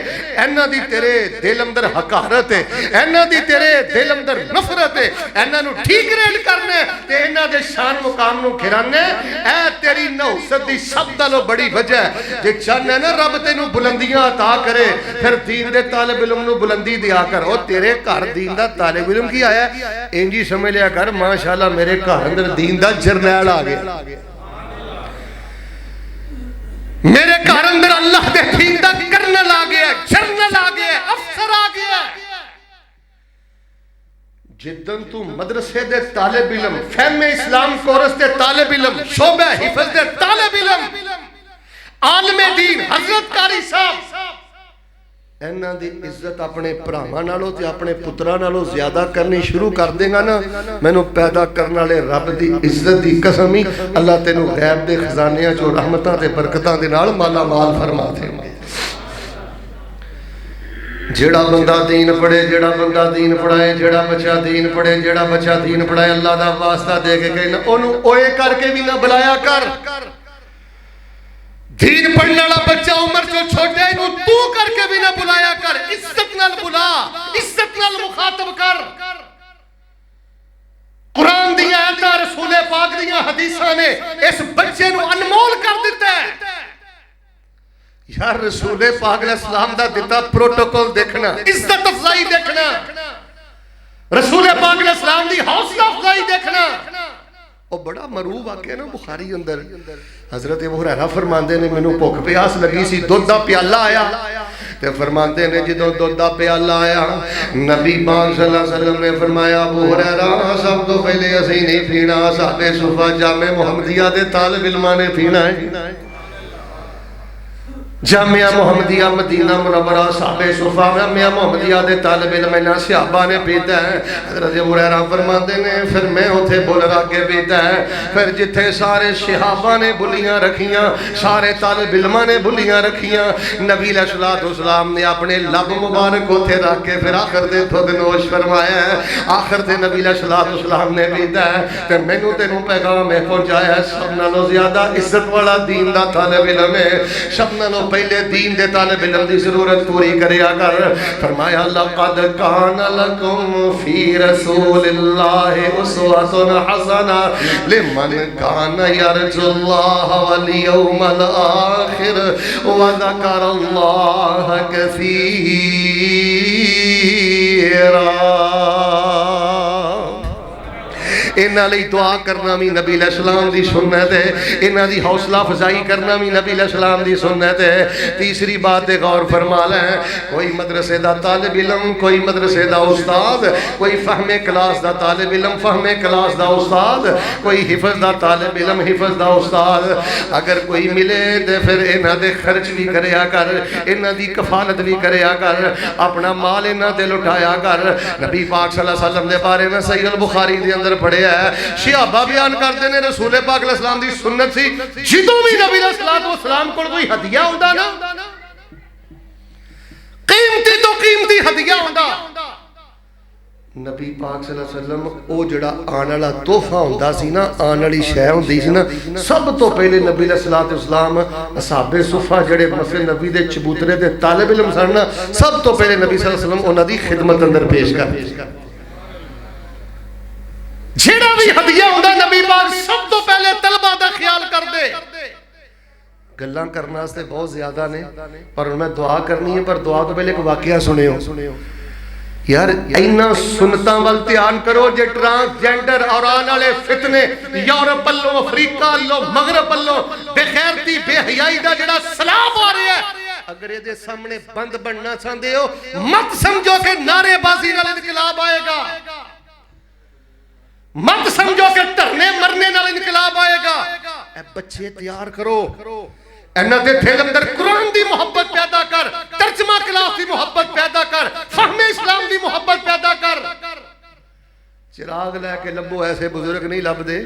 انہاں دی تیرے دل اندر حقارت ہے، انہاں دی تیرے دل اندر نفرت ہے، انہاں نو ٹھیک ریٹ کرنے تے انہاں دے شان مقام نو گھرانے، اے تیری نوست دی سب دلو بڑی وجہ ہے جے چاہنے نا رب تینو بلندیاں عطا کرے پھر دین دے طالب علم نو بلندی دیا کر، او تیرے گھر دین دا طالب علم کی آیا ہے انجی سمجھ لیا کر ماشاءاللہ میرے گھر اندر دین دا جرنیل آ گیا، میرے گھر اندر اللہ دے دین دا کرنل آ گیا، جرنل آ گیا، افسر آ گیا۔ جدن تو مدرسے دے طالب علم، فہم اسلام کورس دے طالب علم، شعبہ حفظ دے طالب علم، عالم دین حضرت قاری صاحب انہاں دی عزت اپنے بھراواں نالوں تے اپنے پتراں نالوں زیادہ کرنی شروع کر دے گا نا، مینوں پیدا کرن والے رب دی عزت دی قسم ہی اللہ تینوں غیب دے خزانیاں چوں رحمتاں تے برکتاں دے نال مالا مال فرما دے گا۔ جیڑا بندہ دین پڑھے، جیڑا بندہ دین پڑھائے، جیڑا بچہ دین پڑھے، جیڑا بچہ دین پڑھائے، اللہ دا واسطہ دے کے کہنا انہوں اوئے کر کے بھی نہ بلایا کر، دین پڑھنے والا بچہ عمر جو چھوٹے انہوں تو کر کے بھی نہ بلایا کر، عزت نال بلا، عزت نال مخاطب کر۔ قرآن دیا آیتاں رسول پاک دیا حدیثاں نے اس بچے نو انمول کر دیتا ہے۔ یار رسول پاک علیہ السلام دا دیتا پروٹوکول دیکھنا، عزت افضائی دیکھنا، رسول پاک علیہ السلام دی حوصلہ افضائی دیکھنا، وہ بڑا مروب واقعہ نا بخاری اندر حضرت ابو ہریرہ فرماندے نے مینوں بھوک پیاس لگی سی، دودھ دا پیالہ آیا تے فرماندے نے جدوں دودھ دا پیالہ آیا نبی پاک صلی اللہ علیہ وسلم نے فرمایا ابو ہریرہ سب تو پہلے اسی نہیں پینا، صحابہ صفا جامع محمدیہ دے طالب علماں نے پینا ہے، جامعہ محمدیہ مدینہ منورہ صحابہ صفا جامعہ محمدیہ دے طالب علم انہاں صحابہ نے پیتا ہے۔ حضرت ابو ہریرہ فرماتے نے پھر میں ہوتے بول رہا کے پیتا ہے، پھر جتھے سارے صحابہ نے بلیاں رکھیاں، سارے طالب علماں نے بلیاں رکھیاں، نبی علیہ السلام نے اپنے لب مبارک ہوتے رکھ کے پھر آخر دے دودھ نوش فرمایا ہے، آخر دے نبی علیہ السلام نے پیتا ہے تے مینوں تینوں پیغام میں پہنچایا ہے سب نالوں زیادہ عزت والا دین دا طالب علم ہے، سب نالوں پہلے دین دے طالب علم دی ضرورت پوری کریا کر۔ فرمایا لقد کان لکم فی رسول اللہ اسوۃ حسنہ لمن کان یرجو اللہ والیوم الآخر وذکر اللہ کثیرا۔ انہاں لئی دعا کرنا بھی نبی علیہ السلام دی سنت ہے، انہاں دی حوصلہ افزائی کرنا بھی نبی علیہ السلام دی سنت ہے۔ تیسری بات غور فرما لیں، کوئی مدرسے دا طالب علم، کوئی مدرسے دا استاد، کوئی فہم کلاس دا طالب علم، فہم کلاس دا استاد، کوئی حفظ دا طالب علم، حفظ دا استاد، اگر کوئی ملے تے پھر انہاں دے خرچ بھی کریا کر، انہاں دی کفالت بھی کریا کر، اپنا مال انہاں دے لٹایا کر۔ نبی پاک صلی اللہ علیہ وسلم دے بارے میں صحیح البخاری دے اندر پڑھے صحابہ بیان کرتے ہیں رسول پاک علیہ السلام دی سنت سی جدوں بھی نبی علیہ السلام کو کوئی ہدیہ ہوندا نا، قیمتی تو قیمتی ہدیہ ہوندا، نبی پاک صلی اللہ علیہ وسلم او جڑا آن والا تحفہ ہوندا سی نا، آن والی شے ہوندی سی نا، سب تو پہلے نبی علیہ السلام اصحاب صفہ جڑے مسجد نبی دے چبوترے دے طالب علم سن، سب تو پہلے نبی صلی اللہ علیہ وسلم انہاں دی خدمت اندر پیش کر جیڑا بھی ہدیہ ہوندا نبی پاک سب تو پہلے طلبہ دا خیال کر دے۔ گلاں کرنا واسطے بہت زیادہ نے پر میں دعا کرنی ہے، پر دعا تو پہلے ایک واقعہ سنے ہو یار، اینا سنتاں وال دھیان کرو جے ٹرانسجینڈر اور آن والے فتنے یورپ پلو افریقہ لو مغرب پلو بے خیرتی بے حیائی دا جڑا سلام آ رہا ہے، اگر یہ سامنے بند بننا چاہتے ہو مت سمجھو کہ نعرے بازی نال انقلاب آئے گا، مت سمجھو کہ ٹرنے مرنے نال انقلاب آئے گا۔ اے بچے تیار کرو، اینا دے دل اندر قرآن دی محبت پیدا کر، ترجمہ کلاس دی محبت پیدا کر، فہم اسلام دی محبت پیدا کر۔ چراغ لے کے لبو ایسے بزرگ نہیں لب دے۔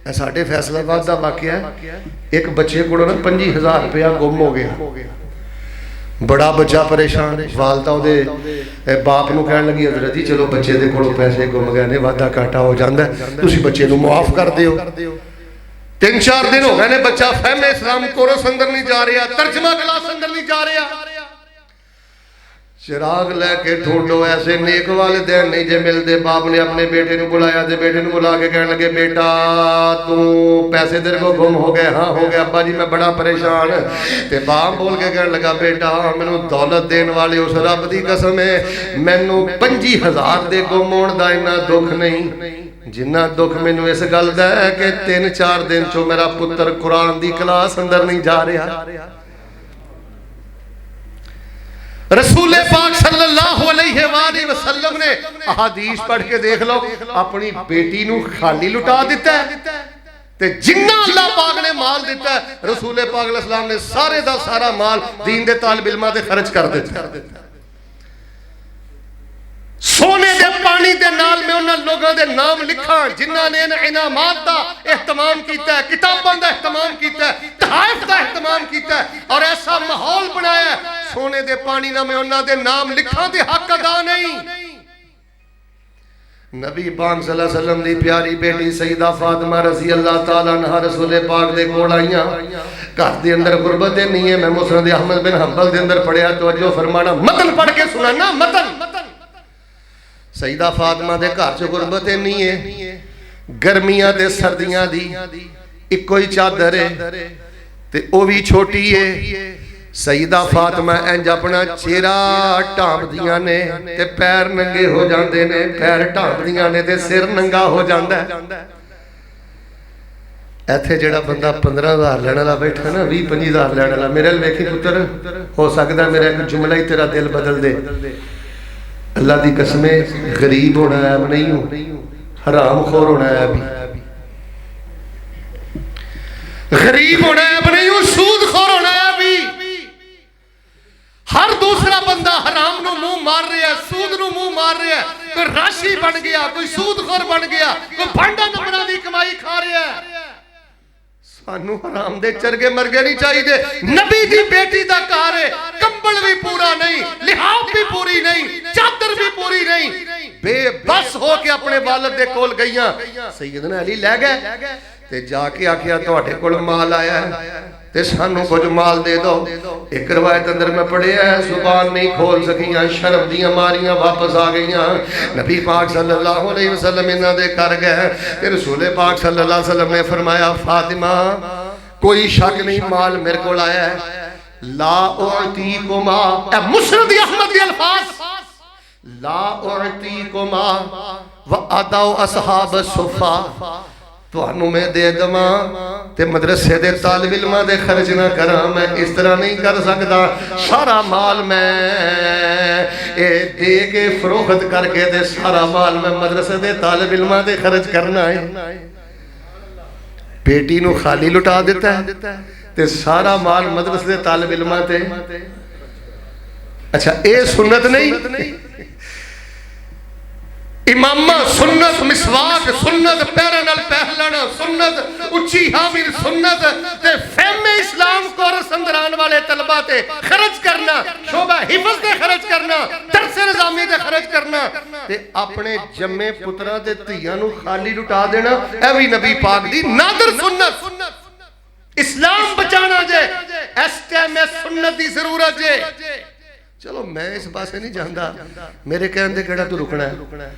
اے ساڑھے فیصلہ باد دا واقعہ ہے، ایک بچے کو 25,000 روپیہ گم ہو گیا، بڑا بچہ پریشان، والدہ دے باپ نو کہنے لگی حضرت جی چلو بچے دے کھڑو پیسے گم گئے نے، وعدہ کاٹا ہو جاندہ ہے، تو اسی بچے نو معاف کر دیو۔ 3-4 دن ہو گئے نے بچہ فہم اسلام کورس اندر نہیں جا رہا، ترجمہ کلاس اندر نہیں جا رہا۔ چراغ لے کے ڈھونڈو، ایسے نیک والدین نہیں جے مل دے۔ باپ نے اپنے بیٹے نو بلایا، دے بیٹے نو بلا کے کہنے لگے بیٹا تو پیسے تیرے کو گم ہو گئے؟ ہاں ہو گیا ابا جی میں بڑا پریشان۔ تے باپ بول کے کہنے لگا بیٹا مینوں دولت دین والے اس رب دی قسم ہے مینوں 25,000 دے گم ہون دا اتنا دکھ نہیں جنہ دکھ مینوں اس گل دا ہے کہ 3-4 دن چو میرا پتر قرآن دی کلاس اندر نہیں جا رہا۔ رسول پاک صلی اللہ علیہ وآلہ وسلم نے احادیث پڑھ کے دیکھ لو، اپنی بیٹی نو خالی لٹا دیتا ہے تے جنہ اللہ پاک نے مال دیتا ہے رسول پاک علیہ السلام نے سارے دا سارا مال دین دے طالب علماں تے خرچ کر دیتا ہے۔ سونے دے پانی دے نال میں انہاں لوگوں دے نام لکھا جنہاں نے انعامات دا اہتمام کیتا ہے، کتاباں دا اہتمام کیتا ہے، تحائف دا اہتمام کیتا ہے اور ایسا ماحول بنایا ہے سونے دے پانی نہ میں انہاں دے نام لکھاں دے حق ادا نہیں۔ نبی پاک صلی اللہ علیہ وسلم دی پیاری بیٹی سیدہ فاطمہ رضی اللہ تعالیٰ عنہ رسول پاک دے کول آئیاں، گھر دے اندر غربت نہیں ہے۔ میں مسند احمد بن حنبل دے اندر پڑھیا، توجہ فرمانا، متن پڑھ کے سنانا، متن۔ سیدہ فاطمہ دے گھر چ غربت نہیں ہے، گرمیاں تے سردیاں دی ایک کوئی چادر ہے تے او بھی چھوٹی ہے۔ سیدہ فاطمہ انج اپنا چہرہ ٹانپ دیاں نے تے پیر ننگے ہو جاندے نے، پیر ٹانپ دیاں نے تے سر ننگا ہو جاندا ہے۔ ایتھے جڑا بندہ 15,000 لینے والا بیٹھا نا 20-25,000 لینے والا، میرے لے ویکھی پتر ہو سکدا میرا ایک جملہ ہی تیرا دل بدل دے۔ اللہ دی قسمیں غریب ہونا عیب نہیں ہو، حرام خور ہونا عیب ہی، غریب ہونا عیب نہیں ہو، سود خور ہونا عیب ہی۔ ہر دوسرا بندہ حرام نو منہ مار رہا ہے، سود نو منہ مار رہا ہے، کوئی راشی بن گیا، کوئی سود خور بن گیا، کوئی بھانڈا نمبرہ دی کمائی کھا رہا ہے۔ سانو حرام دے چرگے مرگے نہیں چاہیے دے۔ نبی دی بیٹی دا کار ہے، کمبل بھی پورا نہیں، لحاف بھی پوری نہیں، چادر بھی پوری نہیں، بے بس ہو کے اپنے والد دے کول گئیاں۔ سیدنا علی لے گئے تے جا کے آکھیا تواڈے کول مال آیا ہے تے سانو کچھ مال دے دو۔ ایک روایت اندر میں پڑھے ہے زبان نہیں کھول سکیاں، شرم دیاں ماریاں واپس آ گئیاں۔ نبی پاک صلی اللہ علیہ وسلم انہاں دے کر گئے تے رسول پاک صلی اللہ علیہ وسلم نے فرمایا فاطمہ کوئی شک نہیں مال میرے کول آیا ہے، لا اعطیکما، اے مسند احمد کے الفاظ، لا اعطیکما وعدو اصحاب الصفا، تو انہوں میں دے دماں تے مدرسے دے طالب علماں دے خرچ نہ کراں، میں اس طرح نہیں کر سکتا، سارا مال میں دے کے فروخت کر کے دے سارا مال میں مدرسے دے طالب علماں دے خرچ کرنا ہے۔ بیٹی نو خالی لٹا دیتا ہے تے سارا مال مدرسے دے طالب علماں تے۔ اچھا اے سنت نہیں، امامہ سنت، مسواک سنت، پیرے نال پہلنا سنت، اچھی حامل سنت تے فہم اسلام کورس اندر آن والے طلبہ تے خرچ کرنا، شعبہ حفظ تے خرچ کرنا، درس نظامی تے خرچ کرنا تے اپنے جمع پترہ تے تیاں نو خالی لٹا دینا، اے بھی نبی پاک دی نادر سنت۔ اسلام بچانا جے، اس ٹائم میں سنت دی ضرورت جے۔ چلو میں اس پاسے نہیں جاندا، میرے کہن دے کیڑا تو رکنا ہے،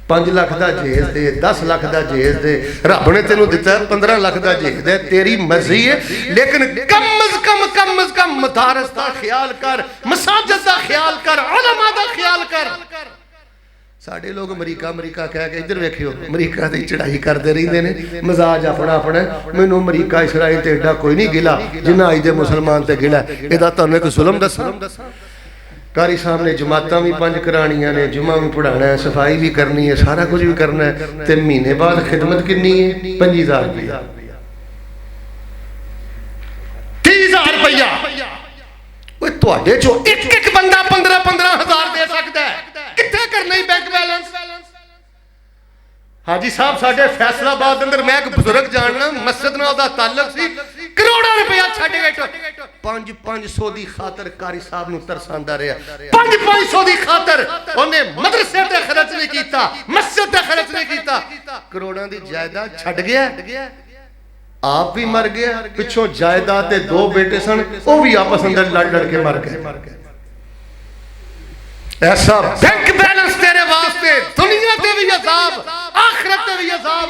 5 لاکھ دا جہیز دے، 10 لاکھ دا جہیز دے، رب نے تینوں دیتا ہے 15 لاکھ دا جہیز دے، تیری مرضی ہے، لیکن کم از کم مدارس دا خیال کر، مساجد دا خیال کر، علماء دا خیال کر۔ ساڈے لوگ امریکہ کہہ کے ادھر ویکھیو امریکہ دی چڑھائی کرتے رہندے نے مزاج اپنا مینوں امریکہ اسرائیل تے ایڈا کوئی نہیں گلا جنہ اج دے مسلمان تے گلا ادا تانوں ایک ظلم دساں قاری صاحب نے جماعتاں بھی 5 کرانیاں نے جمعہ بھی پڑھانا ہے صفائی بھی کرنی ہے سارا کچھ بھی کرنا ہے تے مہینے بعد خدمت کنی ہے 5000 روپیہ 30000 روپیہ اوے تواڈے چوں ایک بندہ 15,000 دے سکدا ہے کتھے کرنا ہی بینک بیلنس حاجی صاحب ساڈے فیصل آباد اندر میں ایک بزرگ جاننا مسجد نال دا تعلق سی کروڑاں روپیہ چھڈ گئے 500 دی خاطر قاری صاحب نوں ترساندا رہیا 500 دی خاطر اونے مدرسے تے خرچ نہیں کیتا مسجد تے خرچ نہیں کیتا کروڑاں دی جائیداد چھڈ گیا آپ بھی مر گیا پچھوں جائیداد تے 2 بیٹے سن او بھی آپس اندر لڑ کے مر گئے ایسا بینک بیلنس تیرے واسطے دنیا تے بھی عذاب آخرت تے بھی عذاب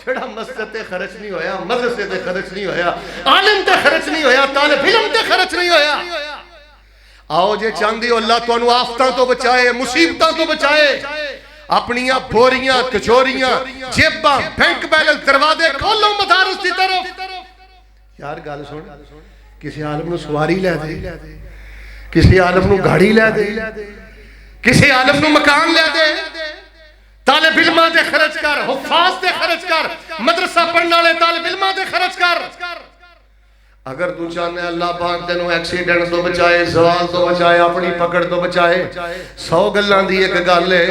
چھڑا مسجد تے خرچ نہیں ہویا مدرسے تے خرچ نہیں ہویا عالم تے خرچ نہیں ہویا طالب علم تے خرچ نہیں ہویا آؤ جے چاندی ہو اللہ تو انو آفتاں تو بچائے مصیبتاں تو بچائے اپنیاں بوریاں کچوریاں جیباں بینک بیلنس دروازے کھولو مدارس دی طرف یار گل سن کسی عالم نو سواری لے دے کسی عالم نو گاڑی لے دے کسی عالم نو مکان لے دے طالب علماں دے خرچ کر حفاظ دے خرچ کر مدرسہ پڑھنے والے طالب علماں دے خرچ کر اگر تو چاہنے اللہ پاک تینوں ایکسیڈنٹ تو بچائے زوال تو بچائے اپنی پکڑ تو بچائے 100 گلاں دی ایک گل ہے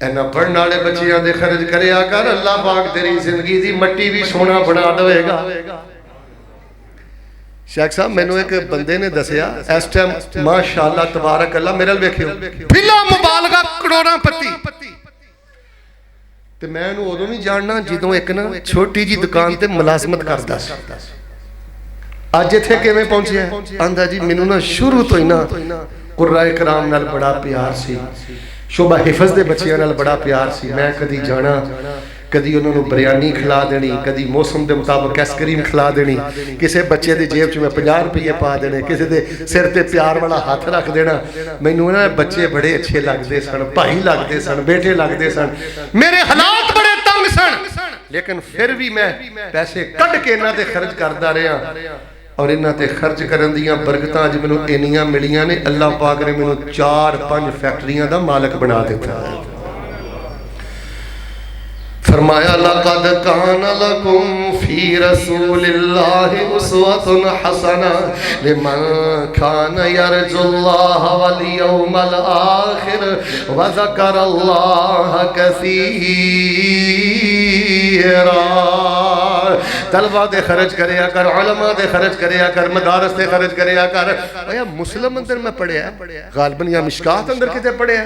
اینا پڑھنے والے بچیاں دے خرچ کریا کر اللہ پاک تیری زندگی دی مٹی بھی سونا بنا دوے گا شیخ صاحب میں نے ایک بندے نے دسیا اس ٹائم ماشاءاللہ تبارک اللہ میرے ویکھیو بلا مبالغہ کروڑاں پتی تے میں نو اودوں نہیں جاننا جدوں ایک نا چھوٹی جی دکان تے ملازمت کردا سی اج ایتھے کیویں پہنچیا آندا جی مینوں نا شروع تو ہی نا قرائے کرام نال بڑا پیار سی شعبہ حفظ دے بچیاں نال بڑا پیار سی میں کدی جانا کدی انہوں نے بریانی کھلا دینی کدی موسم دے مطابق ایس کریم کھلا دینی کسے بچے دی جیب چ میں 50 روپے پا دینے کسے دے سر تے پیار والا ہاتھ رکھ دینا مینوں نا بچے بڑے اچھے لگدے سن بھائی لگدے سن بیٹے لگدے سن میرے حالات بڑے تنگ سن لیکن پھر بھی میں پیسے کڈ کے انہاں تے خرچ کردا رہیا اور انہاں تے خرچ کرن دیاں برکتاں اج مینوں انیاں ملیاں نے اللہ پاک نے مینوں 4-5 فیکٹریاں دا مالک بنا دیتا ہے فرمایا لقد کان لکم فی رسول اللہ اسوۃ حسنہ لمن کان یرجو اللہ والیوم الآخر وذکر اللہ کثیرا طلبہ دے خرچ کریا کر علماء دے خرچ کریا کر مدارس دے خرچ کریا کر ایا مسلم اندر میں پڑھیا غالباً یا مشکات اندر کتے پڑھیا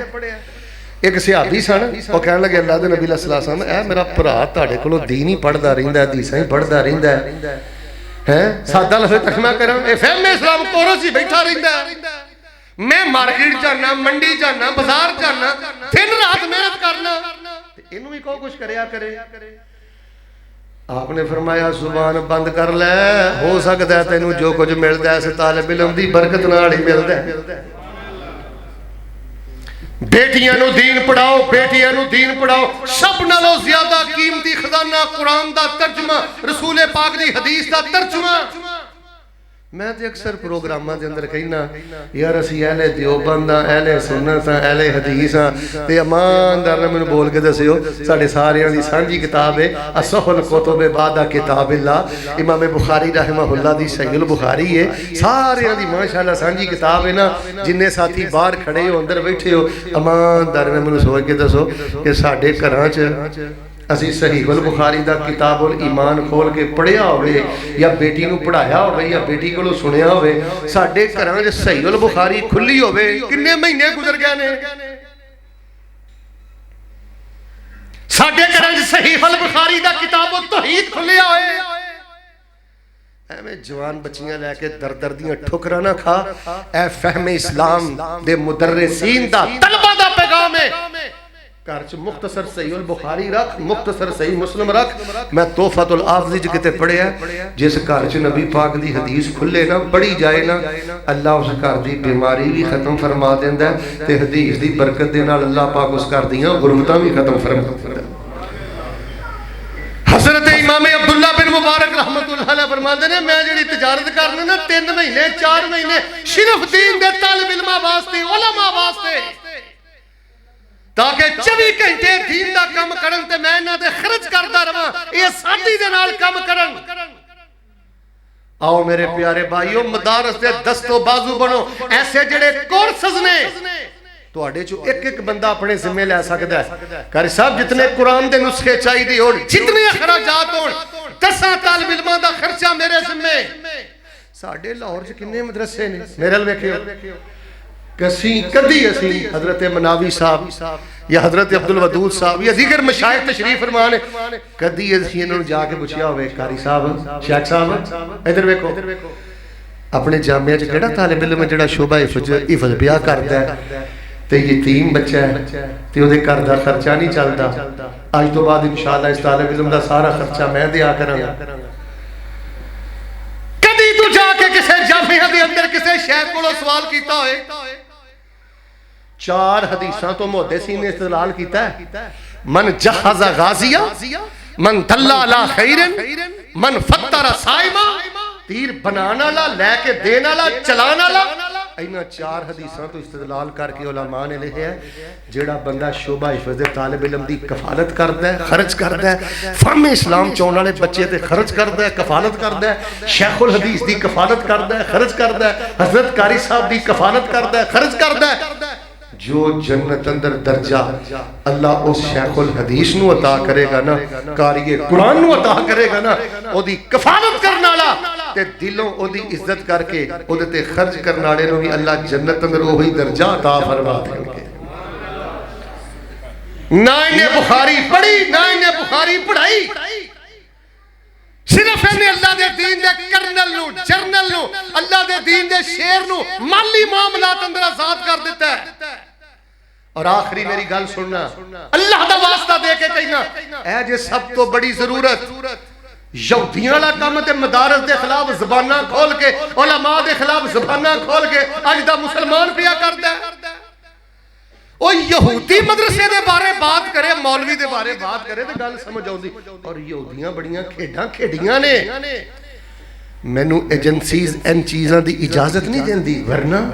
ایک صحابی سن وہ کہنے لگے اللہ دے نبی علیہ السلام اے میرا بھرا تہاڈے کولوں دین ہی پڑھدا رہندا ہے حدیثاں ہی پڑھدا رہندا ہے ہیں سادہ لفظ ترجمہ کراں اے فہم اسلام کورو سی بیٹھا رہندا ہے میں مارکیٹ جانا منڈی جانا بازار جانا دن رات محنت کرنا تے اینوں بھی کوئی کچھ کریا کرے آپ نے فرمایا زبان بند کر لے ہو سکتا ہے تینوں جو کچھ ملدا ہے اس طالب علم دی برکت نال ہی ملدا ہے بیٹیاں نو دین پڑھاؤ بیٹیاں نو دین پڑھاؤ سب نالوں زیادہ قیمتی خزانہ قرآن دا ترجمہ رسول پاک دی حدیث دا ترجمہ میں تے اکثر پروگراماں دے اندر کہنا یار اسی اہل دیوبند ہاں اہل سنت ہاں اہل حدیث ہاں تے ایماندار نے مینوں بول کے دسیو ساڈے ساریاں دی سانجھی کتاب ہے اصح الکتب بعد کتاب اللہ امام بخاری رحمہ اللہ دی صحیح البخاری ہے ساریاں دی ماشاءاللہ سانجھی کتاب ہے نا جننے ساتھی باہر کھڑے ہو اندر بیٹھے ہو ایماندار نے مینوں سوچ کے دسو کہ ساڈے گھراں چ اسی صحیح البخاری دا کتاب الایمان کھول کے پڑھیا ہوئے یا بیٹی نو پڑھایا ہوئے یا بیٹی کو سنیا ہوئے ساڈے گھراں وچ صحیح البخاری کھلی ہوئے کنے مہینے گزر گئے نے ساڈے گھراں وچ صحیح البخاری دا کتاب التوحید کھلیا ہوئے ایویں جوان بچیاں لے کے دردیاں ٹھکراں نہ کھا اے فہم اسلام دے مدرسین دا طلبہ دا پیغام ہے گھر چ مختصر صحیح البخاری رکھ، مختصر صحیح مسلم رکھ. میں تحفۃ الحافظ کتے پڑھیا جس گھر چ نبی پاک دی حدیث کھلے نا پڑھی جائے نا اللہ اس گھر دی بیماری بھی ختم فرما دیندا ہے تے حدیث دی برکت دے نال اللہ پاک اس گھر دیاں غربتاں بھی ختم فرما دیندا ہے. حضرت امام عبداللہ بن مبارک رحمت اللہ علیہ فرماتے ہیں میں جڑی تجارت کرنا نا 3 مہینے 4 مہینے صرف دین دے طالب علماء واسطے علماء واسطے تاکہ 24 گھنٹے دین دا کم کرن تے میں انہاں تے خرچ کردا رہاں اے ساتھی دے نال کم کرن. آؤ میرے پیارے بھائیو مدارس دے دست و بازو بنو. ایسے جڑے کورسز نے تواڈے چوں ایک ایک بندہ اپنے ذمہ لے سکدا ہے. قاری صاحب جتنے قرآن دے نسخے چاہیے ہون جتنے اخراجات ہون 10 طالب علماں دا خرچہ میرے ذمہ. ساڈے لاہور چ کنے مدرسے نے میرے ال ویکھیو کدی اسی حضرت مناوی صاحب یا حضرت عبدالودود صاحب یا دیگر مشائخ تشریف فرما نے کدی اسی انہوں جا کے پوچھیا ہوئے قاری صاحب شیخ صاحب ادھر ویکھو اپنے جامعہ چ کیڑا طالب علم جڑا شعبہ حفظ بیاہ کردا ہے تے یتیم بچہ ہے تے اودے گھر دا خرچہ نہیں چلدا اج تو بعد انشاءاللہ اس طالب علم دا سارا خرچہ میں دیا کراں گا. کدی تو جا کے کسے جامعہ دے اندر کسے شیخ کولوں سوال کیتا ہوئے 4 حدیثاں تو محدثی نے استدلال کیتا ہے من جہز غازیہ من دل علی خیر من فطر صائما تیر بنانا والا لے کے دینا والا چلانا والا. اینا 4 حدیثاں تو استدلال کر کے علماء نے لکھیا ہے جیڑا بندہ شعبہ حفظ طالب علم دی کفالت کردا ہے خرچ کردا ہے فہم اسلام چون والے بچے تے خرچ کردا ہے کفالت کردا ہے شیخ الحدیث دی کفالت کردا ہے خرچ کردا ہے حضرت قاری صاحب دی کفالت کردا ہے خرچ کردا ہے جو جنت اندر درجہ اللہ اس شیخ الحدیث نو عطا کرے گا نا قاری قرآن نو عطا کرے گا نا او دی کفالت کرنا لا تے دلوں او دی عزت کر کے او دے تے خرچ کرنا لے نو بھی اللہ جنت اندر وہی درجہ عطا فرما دیں گے. نہ انہیں بخاری پڑھی نہ انہیں بخاری پڑھائی صرف انہیں اللہ دے دین دے کرنل نو جرنل نو اللہ دے دین دے شیر نو مالی معاملات اندر آزاد کر دیتا ہے. اور آخری میری گل سننا اللہ دا واسطہ دے کے کہنا اے جے سب تو بڑی ضرورت یہودیاں والا کام تے مدارس دے خلاف زبانہ کھول کے علماء دے خلاف زبانہ کھول کے اج دا مسلمان پیا کردا ہے. او یہودی مدرسے دے بارے بات کرے مولوی دے بارے بات کرے تے گل سمجھ آؤندی اور یہودیاں بڑیاں کھیڈاں کھیڈیاں نے. مینوں ایجنسیز ان چیزاں دی اجازت نہیں دیندی ورنہ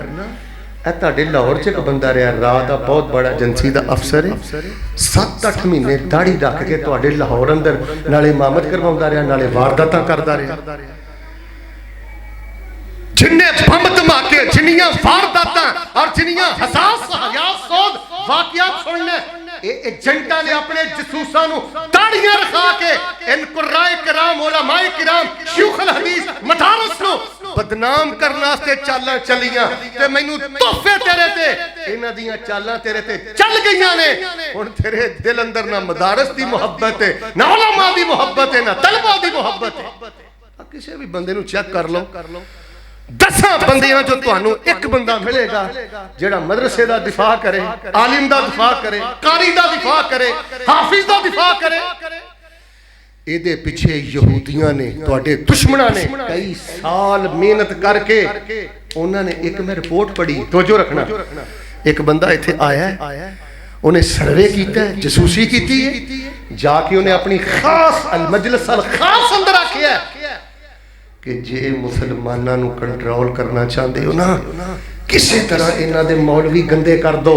اے تہاڈے لاہور چ ایک بندہ رہیا راہ دا بہت بڑا ایجنسی دا افسر ہے 7-8 مہینے داڑھی رکھ کے تہاڈے لاہور اندر نالے امامت کرواوندا رہیا نالے وارداتاں کردا رہیا. جننے بم دھماکے جنیاں وارداتاں اور جنیاں حساس حیات سود واقعات سننے ایجنٹاں نے اپنے جسوساں نو داڑیاں رکھا کے ان قرائے کرام علماء کرام شیوخ الحدیث مدارس نو بدنام کرنا واسطے چالاں چلیاں تے مینوں تحفے تیرے تے انہاں دیاں چالاں تیرے تے چل گئیاں نے. ہن تیرے دل اندر نہ مدارس دی محبت ہے نہ علماء دی محبت ہے نہ طلباء دی محبت ہے. کسی بھی بندے نو چیک کر لو 10 بندیاں جو تانوں ایک بندہ ملے گا جڑا مدرسے دا دفاع کرے عالم دا دفاع کرے قاری دا دفاع کرے حافظ دا دفاع کرے. اے دے پیچھے یہودیاں نے تواڈے دشمناں نے کئی سال محنت کر کے انہاں نے ایک میں رپورٹ پڑھی توجہ رکھنا ایک بندہ ایتھے آیا ہے انہیں سروے کیتا ہے جاسوسی کیتی ہے جا کے انہیں اپنی خاص المجلس الخاص اندر آکھیا ہے کہ جے مسلماناں نو کنٹرول کرنا چاہندے ہو نا کسی طرح انہاں دے مولوی گندے کر دو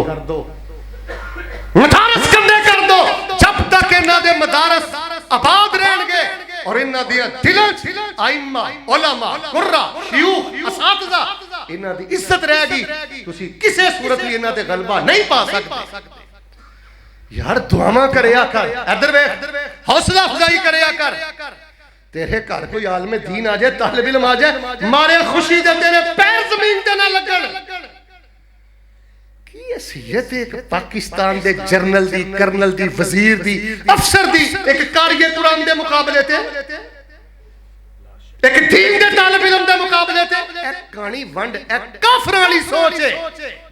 مدارس گندے کر دو جب تک انہاں دے مدارس آباد رہن گے اور انہاں دے دلاں ائمہ علماء قراء شیوخ اساتذہ انہاں دی عزت رہے گی تسی کسے صورت بھی انہاں تے غلبہ نہیں پا سکتے. یار دعاواں کریا کر ادھر ویکھ حوصلہ افزائی کریا کر تیرے گھر کوئی عالم دین آ جائے طالب علم آ جائے مارے خوشی دے تیرے پیر زمین تے نہ لگن. کی حیثیت ایک پاکستان دے جرنل دی کرنل دی وزیر دی افسر دی ایک قاری قرآن دے مقابلے تے ایک دین دے طالب علم دے مقابلے تے ایک کہانی ونڈ ایک کافر والی سوچ ہے.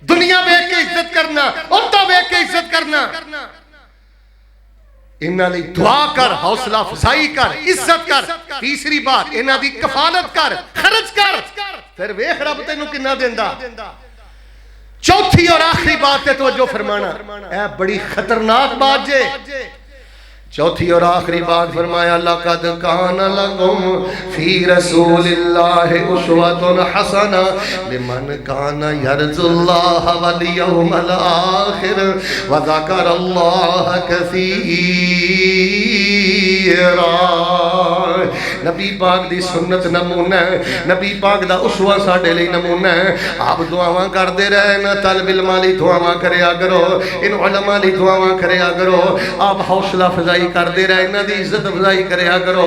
دنیا ویکھ کے عزت کرنا عہدہ ویکھ کے عزت کرنا انہاں لئی دعا کر، حوصلہ افزائی کر، عزت کر. تیسری بات انہاں دی کفالت کر، خرچ کر، پھر ویکھ رب تینوں کنا دیندا. چوتھی اور آخری بات تے توجہ فرمانا، اے بڑی خطرناک بات جے. چوتھی اور آخری بات فرمایا لَقَدْ كَانَ لَكُمْ فِي رَسُولِ اللَّهِ أُسْوَةٌ حَسَنَةٌ لِمَنْ كَانَ يَرْجُو اللَّهَ وَالْيَوْمَ الْآخِرَ وَذَكَرَ اللَّهَ كَثِيرًا. نبی پاک دی سنت نمونہ ہے، نبی پاک دا اسوہ ساڑھے لئی نمونہ ہے. آپ دعاواں کر دے رہے نا، طالب علماں لی دعاواں کریا کرو، ان علماء لی دعاواں کریا کرو. آپ حوصلہ افزائی کر دے رہے، انہاں دی عزت افزائی کریا کرو.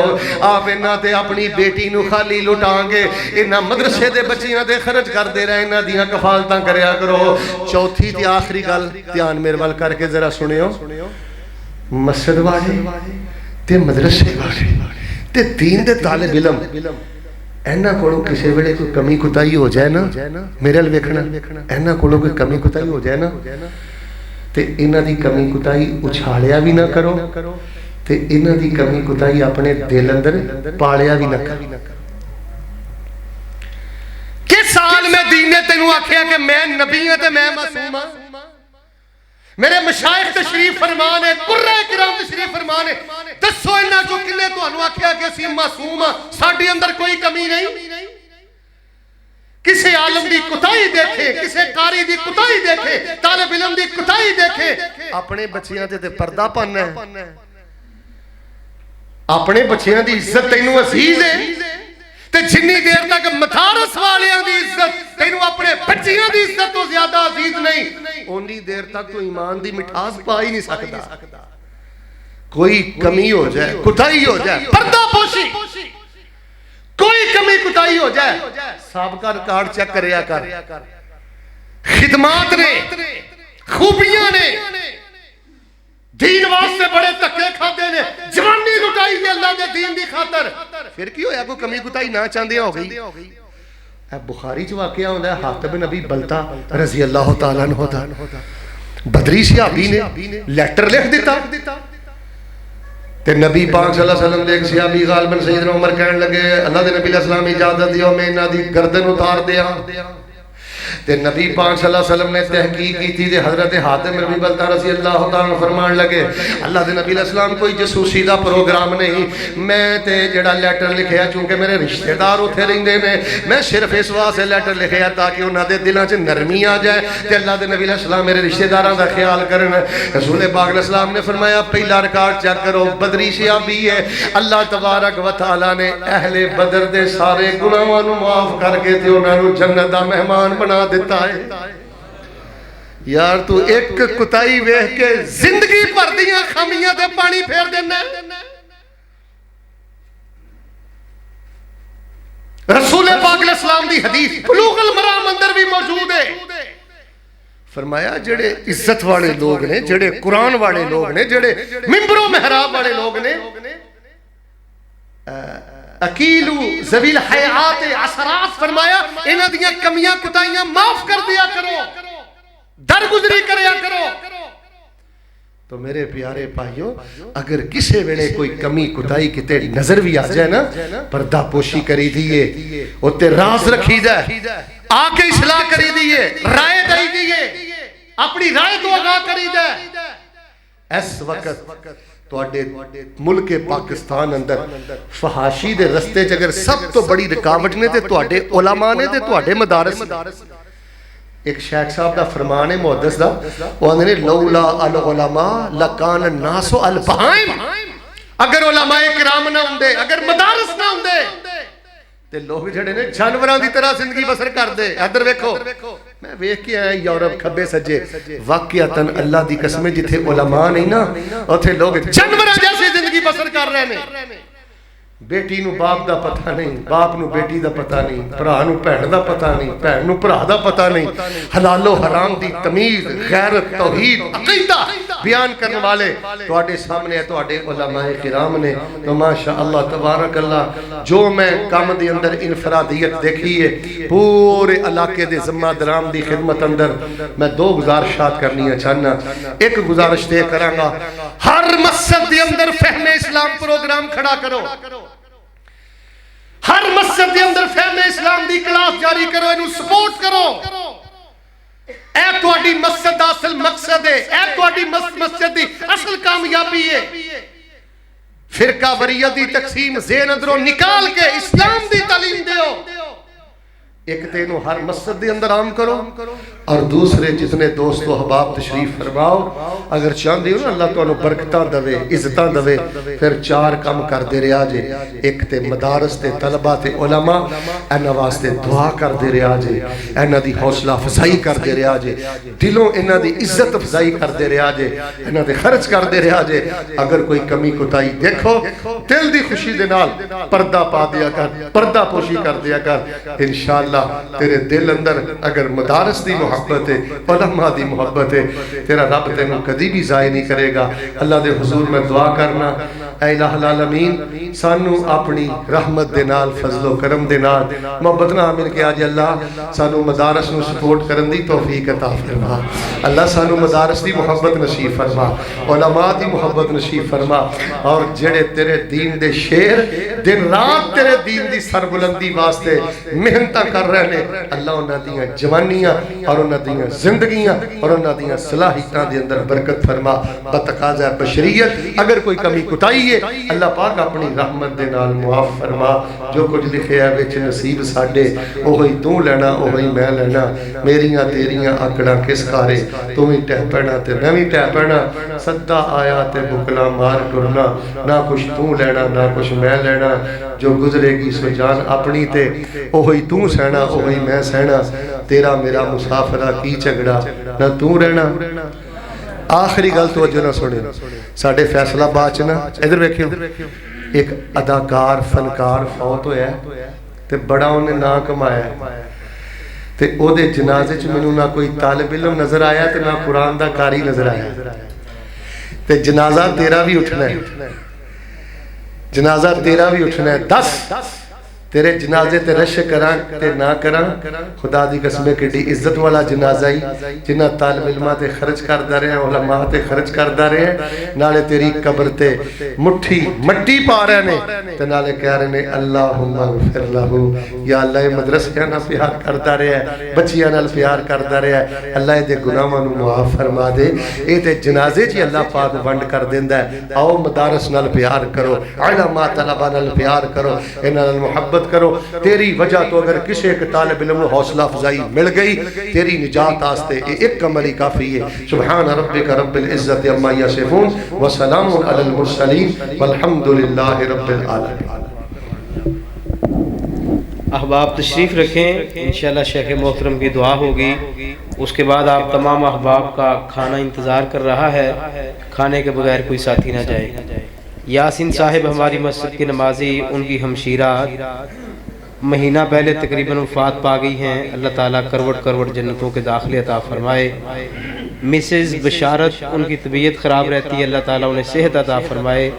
آپ انہاں تے اپنی بیٹی نو خالی لٹاں گے، انہاں مدرسے دے بچیاں دے خرچ کر دے رہے، انہاں دیاں کفالتاں کریا کرو. چوتھی تے آخری گل دھیان میرے ول کر کے ذرا سنیو. مسجد والے تے مدرسے والے تے دین دے طالب علم اینا کولوں کسے ویلے کوئی کمی کوتاہی ہو جائے نا، میرے ال ویکھنا، اینا کولوں کوئی کمی کوتاہی ہو جائے نا تے انہاں دی کمی کوتاہی اچھالیا بھی نہ کرو تے انہاں دی کمی کوتاہی اپنے دل اندر پالیا بھی نہ کرو. کس سال میں دین نے تینوں آکھیا کہ میں نبی ہوں تے میں معصوم ہوں؟ میرے مشائخ تشریف فرمان ہے، قرہ کرام تشریف فرمان ہے. دسو انہاں جو کنے تانوں آکھیا کہ اسی معصوم ہاں، ساڈے اندر کوئی کمی نہیں؟ کسی عالم دی کوتاہی دیکھے، کسی قاری دی کوتاہی دیکھے، طالب علم دی کوتاہی دیکھے. اپنے بچیاں تے پردہ پانا ہے، اپنے بچیاں دی عزت تینوں عزیز ہے تے جنی دیر تک مدارس والیاں دی عزت تینوں اپنے بچیاں دی عزت تو زیادہ عزیز نہیں، اونی دیر تک تو ایمان دی مٹھاس پا ہی نہیں سکتا. کوئی کمی ہو جائے، کوتاہی ہو جائے، پردہ پوشی، کوئی کمی کوتاہی ہو جائے، سابقہ ریکارڈ چیک کریا کر. خدمات نے، خوبیاں نے، دین واسطے بڑے تکے کھاتے نے، جوانی لٹائی دی اللہ دے دین دی خاطر. پھر کی ہویا کوئی کمی کوتاہی نہ چاندے ہو گئی. اے بخاری جو واقعہ ہوندہ ہے حاتب نبی بلتا رضی اللہ تعالیٰ عنہ دا بدری صحابی نے لیٹر لکھ دیتا تے نبی پاک صلی اللہ علیہ وسلم دے ایک صحابی غالباً سیدنا عمر کہنے لگے اللہ دے نبی علیہ السلام اجازت دیو میں انہاں دی گردن اتار دیا. تے نبی پاک صلی اللہ علیہ وسلم نے تحقیق کی تھی تے حضرت حاتم نبی بلتا رضی اللہ تعالیٰ فرمان لگے اللہ دے نبی علیہ السلام کوئی جسوسی دا پروگرام نہیں، میں تے جڑا لیٹر لکھیا چونکہ میرے رشتہ دار اتھے رہندے نے، میں صرف اس واسطے لیٹر لکھیا تاکہ انہاں دے دلاں چ نرمی آ جائے تے اللہ دے نبی علیہ السلام میرے رشتہ داراں دا خیال کرن. رسول پاک علیہ السلام نے فرمایا پہلا ریکارڈ چیک کرو، بدری صحابی ہے، اللہ تبارک و تعالیٰ نے اہل بدر دے سارے گناہاں نو معاف کر کے تے انہاں نو جنت دا مہمان بنا دیتا ہے. یار تو ایک کوتاہی ویکھ کے زندگی بھر دیاں خامیاں تے پانی پھیر دینا. رسول پاک علیہ السلام دی حدیث بلوغ المرام اندر بھی موجود ہے. فرمایا جڑے عزت والے لوگ نے، جڑے قرآن والے لوگ نے، جڑے منبر و محراب والے لوگ نے، اکیلو ذویل حیات عثرات فرمایا انہاں دیاں کمیاں کوتاہیاں معاف کر دیا کرو، درگزری کریا کرو. تو میرے پیارے بھائیو اگر کسے ویلے کوئی کمی کوتاہی کی تیری نظر بھی آ جائے نا، پردہ پوشی کری دیئے، اتے راز رکھی جائے، آکے اصلاح کری دیئے، رائے دائی دیئے، اپنی رائے تو آگاہ کری جائے. اس وقت تو اڈے ملک پاکستان اندر فحاشی دے رستے اگر سب تو بڑی رکاوٹ نے تے تو اڈے علماء نے تے تو اڈے مدارس. ایک شیخ صاحب دا فرمان ہے محدث دا، وہ نے لولا العلماء لکان الناس البہائم. اگر علماء کرام نہ ہوندے، اگر مدارس نہ ہوندے تے لوگ جڑے نے جانوراں دی طرح زندگی بسر کر دے. ادھر ویکھو میں ویکھ کے آیا یورپ کھبے سجے، واقعتاً اللہ دی قسم جتھے علماء نہیں نا اوتھے لوگ جانوراں جیسے زندگی بسر کر رہے ہیں. بیٹی نو باپ دا پتہ نہیں، باپ نو بیٹی دا پتہ نہیں، بھرا نو بہن دا پتہ نہیں، بہن نو بھرا دا پتہ نہیں. حلال و حرام دی تمیز، غیرت، توحید، عقیدہ بیان کرنے والے تواڈے سامنے تواڈے علماء کرام نے. تو ماشاءاللہ تبارک اللہ جو میں کام دے اندر انفرادیت دیکھی ہے پورے علاقے دے ذمہ درام دی خدمت اندر میں دو گزارشات کرنی چاہنا. ایک گزارش تے کراں گا، ہر مسجد دے اندر فہم اسلام پروگرام کھڑا کرو، ہر مسجد دے اندر فہم اسلام دی کلاس جاری کرو، انہوں سپورٹ کرو۔ اے تواڈی مسجد دا اصل مقصد ہے، اے تواڈی مسجد دی اصل کامیابی ہے۔ فرقہ وریت دی تقسیم ذہن اندروں نکال کے اسلام دی تعلیم دیو۔ ایک تینوں ہر مسجد دے اندر عام کرو، اور دوسرے جتنے دوست و احباب تشریف فرماؤ، اگر چاہندے ہو نا اللہ تو انہوں برکتاں دوے، عزتاں دوے، پھر 4 کام کر دے رہا جے۔ ایک تے مدارس تے طلبہ تے علماء انہاں واسطے دعا کر دے رہا جے، انہاں دی حوصلہ افزائی کر دے رہا جے، دلوں انہاں دی عزت افزائی کر دے رہا جے، انہاں دے خرچ کر دے رہا جے۔ اگر کوئی کمی کوتاہی دیکھو، دل دی خوشی دے نال پردہ پا دیا کر، پردہ پوشی کر دیا کر، انشاءاللہ تیرے دل اندر اگر مدارس دی محبت ہے، علماء دی محبت ہے، تیرا رب تینوں کدی بھی ضائع نہیں کرے گا۔ اللہ دے حضور میں دعا کرنا، اے الہ العالمین سانو اپنی رحمت دے نال، فضل و کرم دے نال محبت نہ مل کے آج اللہ سانو مدارس نو سپورٹ کرن دی توفیق عطا فرما۔ اللہ سانو مدارس دی محبت نصیب فرما، علماء دی محبت نصیب فرما، اور جڑے تیرے دین دے شیر دن رات تیرے دین دی سربلندی واسطے محنتاں کر رہے ہیں، اللہ انہاں دیاں جوانیاں اور انہاں دیاں زندگیاں اور انہاں دیاں صلاحیتاں دے اندر برکت فرما۔ بتقاضا بشریت اگر کوئی کمی کوتاہی ہے اللہ پاک اپنی رحمت دے نال معاف فرما۔ جو کچھ لکھے ہے وچ نصیب ساڈے اوہی تو لینا اوہی میں لینا، میریاں تیریاں آکڑاں کس کارے، تو ہی ٹہ پینا تے میں بھی ٹہ پینا، سدا آیا تے بکلا مار ٹرنا، نہ کچھ تو لینا نہ کچھ میں لینا، جو گزرے گی سو جان اپنی تے اوہی تو سہنا اوہی میں سہنا، تیرا میرا مسافرہ کی جھگڑا نہ تو رہنا۔ آخری گل توجہ نہ سنے، ساڈے فیصلہ آباد نا ادھر ویکھیو ایک اداکار فنکار فوت ہویا ہے تے بڑا انہیں نا کمایا ہے، تے او دے جنازے چ مینوں نہ کوئی طالب علم نظر آیا تے نہ قرآن دا قاری نظر آیا، تے جنازہ تیرا بھی اٹھنا ہے، جنازہ تیرا بھی اٹھنا ہے۔ 10 تیرے جنازے تے رش کران تے نہ کران، خدا دی قسمیں کڈی عزت والا جنازہ ہی، جنہ طالب علماں تے خرچ کردہ رہے ہیں، علماء تے خرچ کردہ رہے ہیں، نالے تیری قبر تے مٹھی مٹی پا رہے ہیں، تے نالے کہہ رہے ہیں اللہم اغفر لہو، یا اللہ مدرسیاں نہ پیار کردہ رہے ہیں، بچیاں نال پیار کردہ رہے ہیں، اللہ دے گناہاں نو معاف فرما دے۔ اے تے جنازے جی اللہ پاک ونڈ کر دیندا ہے، آؤ مدارس نال پیار کرو، علماء طلباء نال پیار کرو، انہاں نال محبت کرو۔ تیری وجہ تو اگر کسی ایک طالب علم کو حوصلہ افزائی مل گئی، تیری نجات آستے ایک عملی کافی ہے۔ سبحان ربک رب العزت عما یصفون وسلام علی المرسلین والحمد للہ رب العالمین۔ احباب تشریف رکھیں، انشاءاللہ شیخ محترم کی دعا ہوگی، اس کے بعد آپ تمام احباب کا کھانا انتظار کر رہا ہے، کھانے کے بغیر کوئی ساتھی نہ جائے۔ یاسین صاحب ہماری مسجد کے نمازی، ان کی ہمشیرہ مہینہ پہلے تقریباً وفات پا گئی ہیں، اللہ تعالیٰ کروڑ کروڑ جنتوں کے داخلے عطا فرمائے۔ مسز بشارت، ان کی طبیعت خراب رہتی ہے، اللہ تعالیٰ انہیں صحت عطا فرمائے۔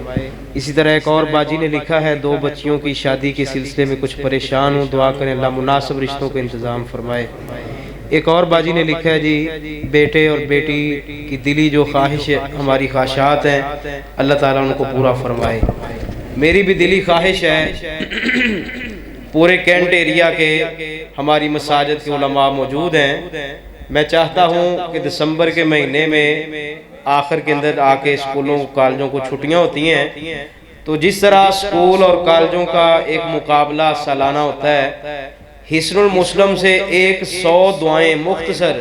اسی طرح ایک اور باجی نے لکھا ہے 2 بچیوں کی شادی کے سلسلے میں کچھ پریشان ہوں، دعا کریں اللہ مناسب رشتوں کا انتظام فرمائے۔ ایک اور باجی نے لکھا ہے جی بیٹے اور بیٹی کی دلی جو خواہش ہماری خواہشات ہیں اللہ تعالیٰ ان کو پورا فرمائے۔ میری بھی دلی خواہش ہے، پورے کینٹ ایریا کے ہماری مساجد کے علماء موجود ہیں، میں چاہتا ہوں کہ دسمبر کے مہینے میں آخر کے اندر آ کے اسکولوں کالجوں کو چھٹیاں ہوتی ہیں، تو جس طرح اسکول اور کالجوں کا ایک مقابلہ سالانہ ہوتا ہے، حسن المسلم سے 100 دعائیں مختصر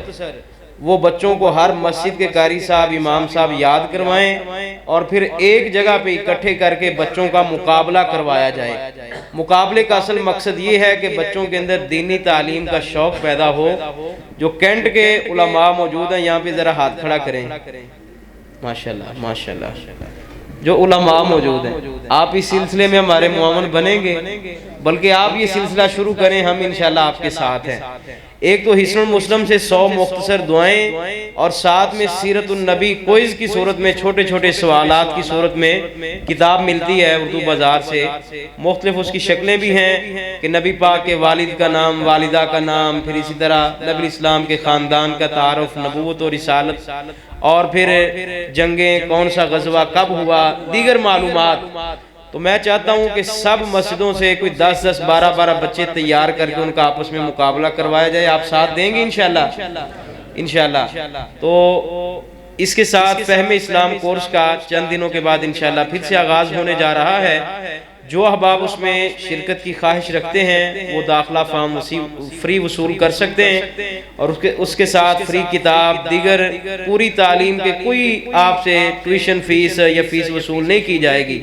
وہ بچوں کو ہر مسجد کے قاری صاحب امام صاحب یاد کروائیں، اور پھر ایک جگہ پہ اکٹھے کر کے بچوں کا مقابلہ کروایا جائے۔ مقابلے کا اصل مقصد یہ ہے کہ بچوں کے اندر دینی تعلیم کا شوق پیدا ہو۔ جو کینٹ کے علماء موجود ہیں یہاں پہ ذرا ہاتھ کھڑا کریں، ماشاءاللہ ماشاءاللہ، جو علماء موجود ہیں آپ اس سلسلے میں ہمارے معاون بنیں گے، بلکہ آپ یہ سلسلہ شروع کریں، ہم انشاءاللہ آپ کے ساتھ ہیں۔ ایک تو حسن المسلم سے 100 مختصر دعائیں، اور ساتھ میں سیرت النبی کوئز کی صورت میں چھوٹے چھوٹے سوالات کی صورت میں کتاب ملتی ہے اردو بازار سے، مختلف اس کی شکلیں بھی ہیں کہ نبی پاک کے والد کا نام، والدہ کا نام، پھر اسی طرح نبی اسلام کے خاندان کا تعارف، نبوت اور رسالت، اور پھر جنگیں، کون سا غزوہ کب ہوا، دیگر معلومات. تو میں چاہتا ہوں کہ سب مسجدوں سے کوئی 10 12 بچے تیار کر کے ان کا آپس میں مقابلہ کروایا جائے. آپ ساتھ دیں گے انشاءاللہ؟ انشاءاللہ. تو اس کے ساتھ فہم اسلام کورس کا چند دنوں کے بعد انشاءاللہ پھر سے آغاز ہونے جا رہا ہے. جو احباب اس میں شرکت کی خواہش رکھتے ہیں وہ داخلہ فارم فری وصول کر سکتے ہیں، اور اس کے ساتھ فری کتاب، دیگر پوری تعلیم کے کوئی آپ سے ٹیوشن فیس یا فیس وصول نہیں کی جائے گی.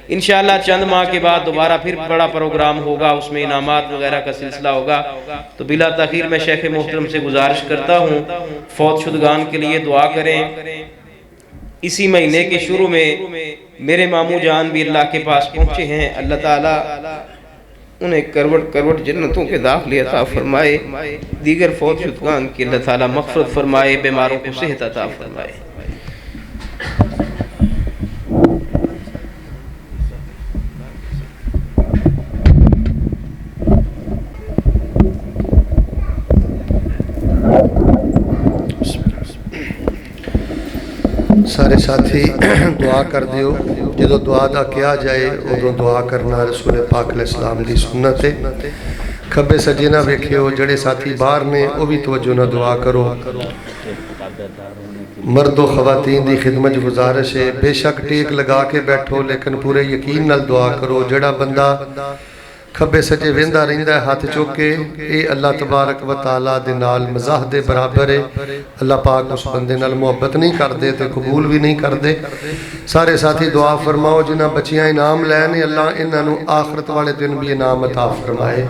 انشاءاللہ چند ماہ کے بعد دوبارہ پھر بڑا پروگرام ہوگا، اس میں انعامات وغیرہ کا سلسلہ ہوگا. تو بلا تاخیر میں شیخ محترم سے گزارش کرتا ہوں فوت شدگان کے لیے دعا کریں. اسی مہینے کے شروع میں میرے ماموں جان بھی اللہ کے پاس پہنچے ہیں. اللہ تعالیٰ انہیں کروٹ کروٹ جنتوں کے داخلے عطا فرمائے. دیگر فوت شدگان کی اللہ تعالیٰ مغفرت فرمائے، بیماروں کو صحت عطا فرمائے. سارے ساتھی دعا کر دیو. جدو دعا دا کیا جائے ادو دعا کرنا رسول پاک علیہ السلام دی سنت ہے. کھبے سجے نہ ویکھیو، جڑے ساتھی باہر نے وہ بھی توجہ نہ دعا کرو. مرد و خواتین دی خدمت گزارش ہے، بے شک ٹیک لگا کے بیٹھو لیکن پورے یقین نال دعا کرو. جڑا بندہ کھبے سجے ویندا رہندا ہے ہاتھ چوک کے، اے اللہ تبارک و تعالی دے نال مزاح دے برابر ہے. اللہ پاک اس بندے نال محبت نہیں کردے تے قبول بھی نہیں کردے. سارے ساتھی دعا فرماؤ جنہاں بچیاں انعام لینے اللہ انہاں نو آخرت والے دن بھی انعام عطا فرمائے.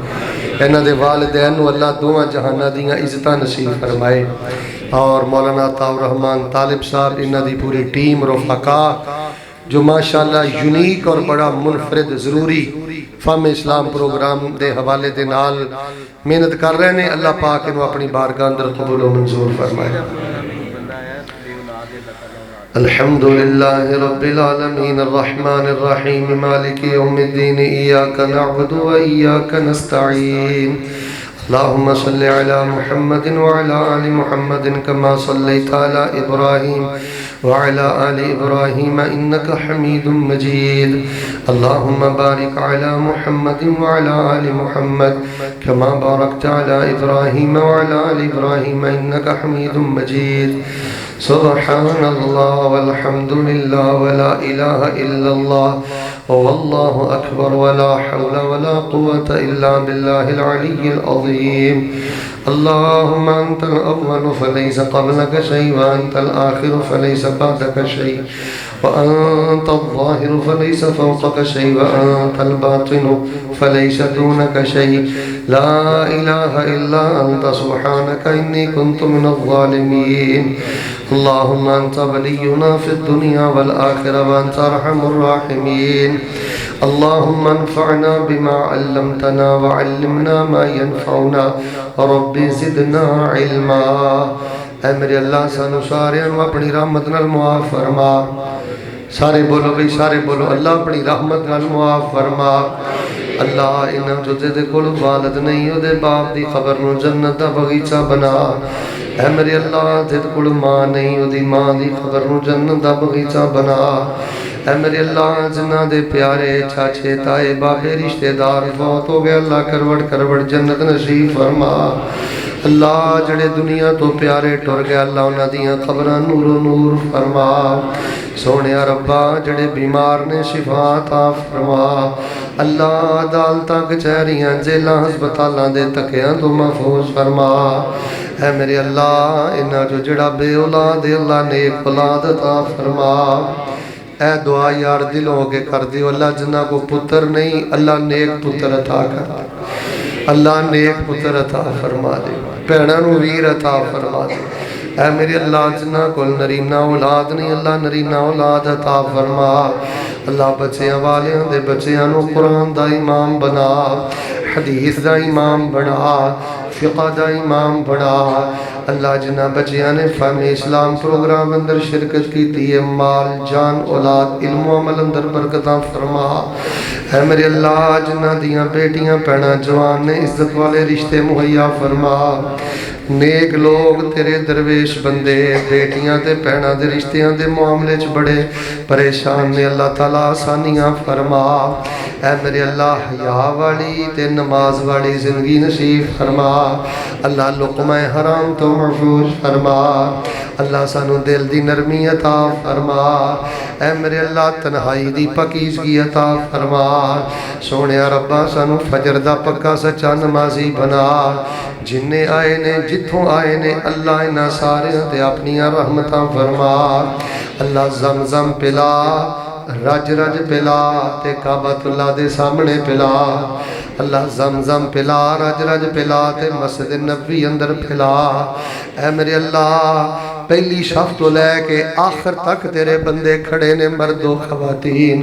انہاں دے والدین نو اللہ دوواں جہاناں دیاں عزتاں نصیب فرمائے. اور مولانا عطاء الرحمن طالب صاحب انہاں دی پوری ٹیم رفقا جو ماشاءاللہ یونیک اور بڑا منفرد ضروری فہم اسلام پروگرام دے حوالے دے نال محنت کر رہے ہیں. اللہ پاک انہوں اپنی بارگاہ اندر قبول و منظور فرمائے. الحمدللہ رب العالمین الرحمن الرحیم مالک یوم الدین ایاک نعبد و ایاک نستعین. اللهم صل على محمد وعلى آل محمد كما صليت على إبراهيم وعلى آل إبراهيم إنك حميد مجيد. اللهم بارك على محمد وعلى آل محمد كما باركت على إبراهيم وعلى آل إبراهيم إنك حميد مجيد. سبحان الله والحمد لله ولا إله إلا الله والله أكبر ولا حول ولا قوة إلا بالله العلي العظيم. اللهم أنت الأول فليس قبلك شيء وأنت الآخر فليس بعدك شيء وأنت الظاهر فليس فوقك شيء وأنت الباطن فليس دونك شيء. لا إله إلا أنت سبحانك إني كنت من الظالمين. اللهم أنت ولينا في الدنيا والآخرة وأنت أرحم الراحمين. اللهم انفعنا بما علمتنا وعلمنا ما ينفعنا رب زدنا علما. اے میرے اللہ سانو سارے انو اپنی رحمت نال معاف فرما. سارے بولو بھئی سارے بولو اللہ اپنی رحمت نال معاف فرما. اللہ انہاں جو دے کول والد نہیں ہو دے باپ دی قبر نو جنت دا بغیچہ بنا. اے میرے اللہ دے کول ماں نہیں ہو دی ماں دی قبر نو جنت دا بغیچہ بنا. اے میرے اللہ جنہ دے پیارے چاچے تائے بابے رشتہ دار فوت ہو گئے اللہ کروڑ کروڑ جنت نصیب فرما. اللہ جڑے دنیا تو پیارے ٹر گئے اللہ انہاں دیاں قبراں نور و نور فرما. سونے ربا جڑے بیمار نے شفا عطا فرما. اللہ عدالتاں کچہریاں جیلاں ہسپتالاں دے تکیاں تو محفوظ فرما. اے میرے اللہ انہاں جو جڑا بے اولاد اللہ نیک اولاد عطا فرما. اے دعا یار دلوں کے کر دیو اللہ جنہ کو پتر نہیں اللہ نیک پتر عطا کر. اللہ نیک پتر عطا فرما دے. بھیناں نو ویر عطا فرما دے. اے میرے اللہ جنہ کو نرینہ اولاد نہیں اللہ نرینہ اولاد عطا فرما. اللہ بچیاں والیاں دے بچیاں نو قرآن دا امام بنا، حدیث دا امام بنا، فقہ دا امام بنا. اللہ جنہ بچیاں نے فہم اسلام پروگرام اندر شرکت کی تیئے مال جان اولاد علم و عمل اندر برکتاں فرما. اے میرے اللہ جنہ دیاں بیٹیاں پینا جوان نے عزت والے رشتے مہیا فرما. نیک لوگ تیرے درویش بندے بیٹیاں تے بہناں دے رشتیاں دے معاملے چ بڑے پریشان نے، اللہ تعالیٰ آسانیاں فرما۔ اے میرے اللہ حیا والی تے نماز والی زندگی نصیب فرما، اللہ لقمہ حرام تو محفوظ فرما، اللہ سانو دل دی نرمی عطا فرما، اے میرے اللہ تنہائی دی پاکیزگی عطا فرما، سونے ربا سانو فجر دا پکا سچا نمازی بنا، جننے آئے نے جتھوں آئے نے اللہ انہاں سارے تے اپنی رحمتاں فرما، اللہ زمزم پلا رج رج پلا تے کعبۃ اللہ دے سامنے پلا، اللہ زمزم پلا رج رج پلا تے مسجد نبوی اندر پلا، اے میرے اللہ پہلی صف تو لے کے آخر تک تیرے بندے کھڑے نے مرد و خواتین،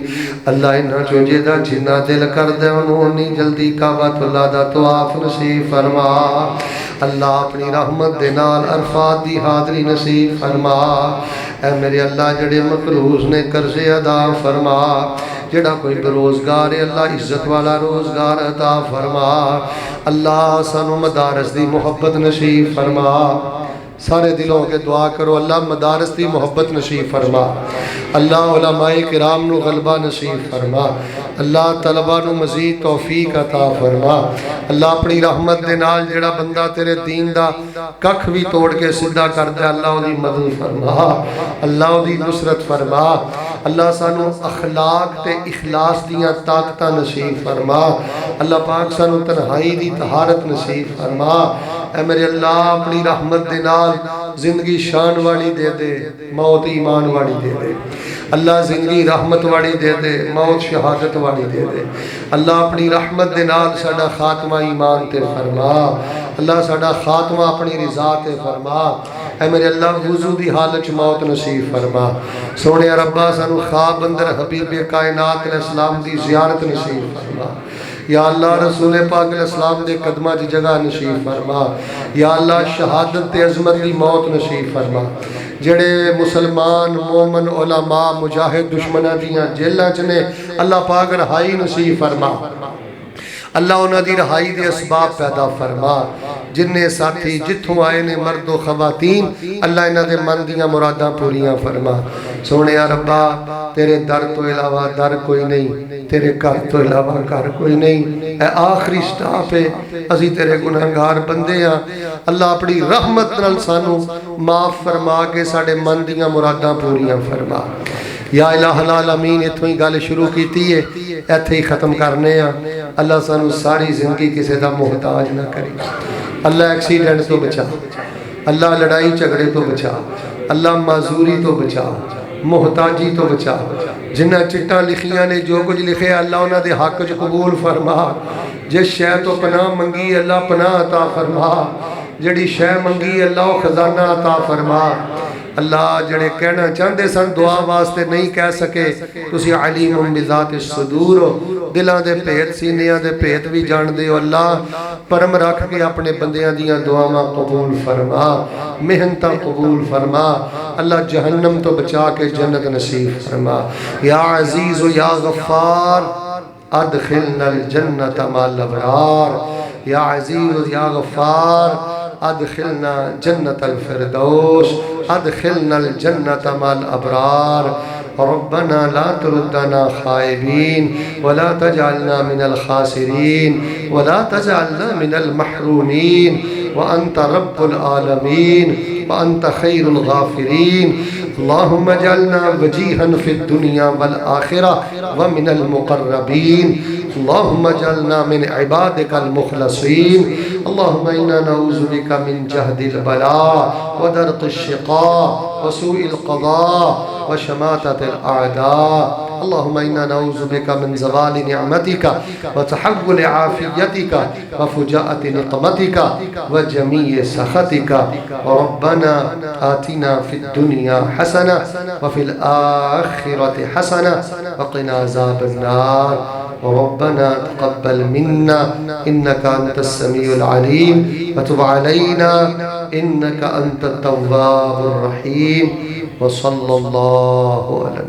اللہ انہاں چوں جیدا جنہ دل کر دے انہوں نے جلدی کعبۃ اللہ دا طواف نصیب فرما، اللہ اپنی رحمت دے نال عرفات دی حاضری نصیب فرما، اے میرے اللہ جڑے مقروض نے قرضے ادا فرما، جڑا کوئی بروزگار ہے اللہ عزت والا روزگار عطا فرما، اللہ سانو مدارس دی محبت نصیب فرما، سارے دلوں کے دعا کرو اللہ مدارس دی محبت نصیب فرما، اللہ علماء کرام نو غلبہ نصیب فرما، اللہ طلبہ نو مزید توفیق عطا فرما، اللہ اپنی رحمت دے نال جڑا بندہ تیرے دین دا ککھ بھی توڑ کے سدھا کر دے اللہ دی مدد فرما، اللہ دی نصرت فرما، اللہ سانو اخلاق تے اخلاص دیاں طاقتاں نصیب فرما، اللہ پاک سانو تنہائی دی طہارت نصیب فرما، اے میرے اللہ اپنی رحمت دے نال زندگی شان والی دے دے، موت ایمان والی دے دے، اللہ زندگی رحمت والی دے دے، موت شہادت والی دے دے، اللہ اپنی رحمت دے نال ساڈا خاتمہ ایمان تے فرما، اللہ ساڈا خاتمہ اپنی رضا تے فرما، اے میرے اللہ وضو دی حالت موت نصیب فرما، سونے ربا سانو خواب اندر حبیب کائنات علیہ السلام دی زیارت نصیب فرما، یا اللہ رسول پاک علیہ السلام دے قدمہ دی جگہ نصیب فرما، یا اللہ شہادت تے عظمت دی موت نصیب فرما، جڑے مسلمان مومن علماء مجاہد دشمنہ دیاں جیلہ چنے اللہ پاک رہائی نصیب فرما، اللہ انہاں دی رہائی دے اسباب پیدا فرما، جننے ساتھی جتھوں آئے نے مرد و خواتین اللہ انہاں دے من دیاں مراداں پوریاں فرما، سونے ربا تیرے در تو علاوہ در کوئی نہیں، تیرے گھر تو علاوہ گھر کوئی نہیں، اے آخری سٹاپ ہے اسی تیرے گناہگار بندے ہیں، اللہ اپنی رحمت نال سانو معاف فرما کے ساڑے من دیاں مراداں پوریاں فرما، یا الہ العالمین اتھوں ہی گل شروع کیتی ہے ایتھے ہی ختم کرنے ہیں، اللہ سانو ساری زندگی کسی دا محتاج نہ کری، اللہ ایکسیڈنٹ تو بچا، اللہ لڑائی جھگڑے تو بچا، اللہ معذوری تو بچا، محتاجی تو بچا، جنہ چٹاں لکھیاں نے جو کچھ لکھے اللہ انہاں دے حق جو قبول فرما، جس شے تو پناہ منگی اللہ پناہ عطا فرما، جڑی شے منگی اللہ خزانہ عطا فرما، اللہ جڑے کہنا چاہندے سن دعا واسطے نہیں کہہ سکے تسی علیم بذات الصدور ہو، دلاں دے پیت سینیاں دے پیت بھی جان دے ہو، اللہ پرم رکھ کے اپنے بندیاں دیاں دعاواں قبول فرما، محنتاں قبول فرما، اللہ جہنم تو بچا کے جنت نصیب فرما، یا عزیز و یا غفار ادخلنا الجنت مع الابرار، یا عزیز و یا غفار ادخلنا جنت الفردوس، ادخلنا الجنت مع الابرار، ربنا لا تردنا خائبین ولا تجعلنا من الخاسرین ولا تجعلنا من المحرومین وانت رب العالمین وانت خیر الغافرین، اللہم اجعلنا وجیہا فی الدنیا والآخرہ ومن المقربین، اللہم اجعلنا من عبادک المخلصین، اللہم انا نعوذ بک من جہد البلاء ودرق الشقاء وسوء القضاء وشماتة الأعداء، اللهم إنا نعوذ بك من زوال نعمتك وتحول عافيتك وفجاءة نقمتك وجميع سخطك، وربنا آتنا في الدنيا حسنة وفي الآخرة حسنة وقنا عذاب النار، وربنا تقبل منا إنك أنت السميع العليم وتب علينا إنك أنت التواب الرحيم، وصلى الله على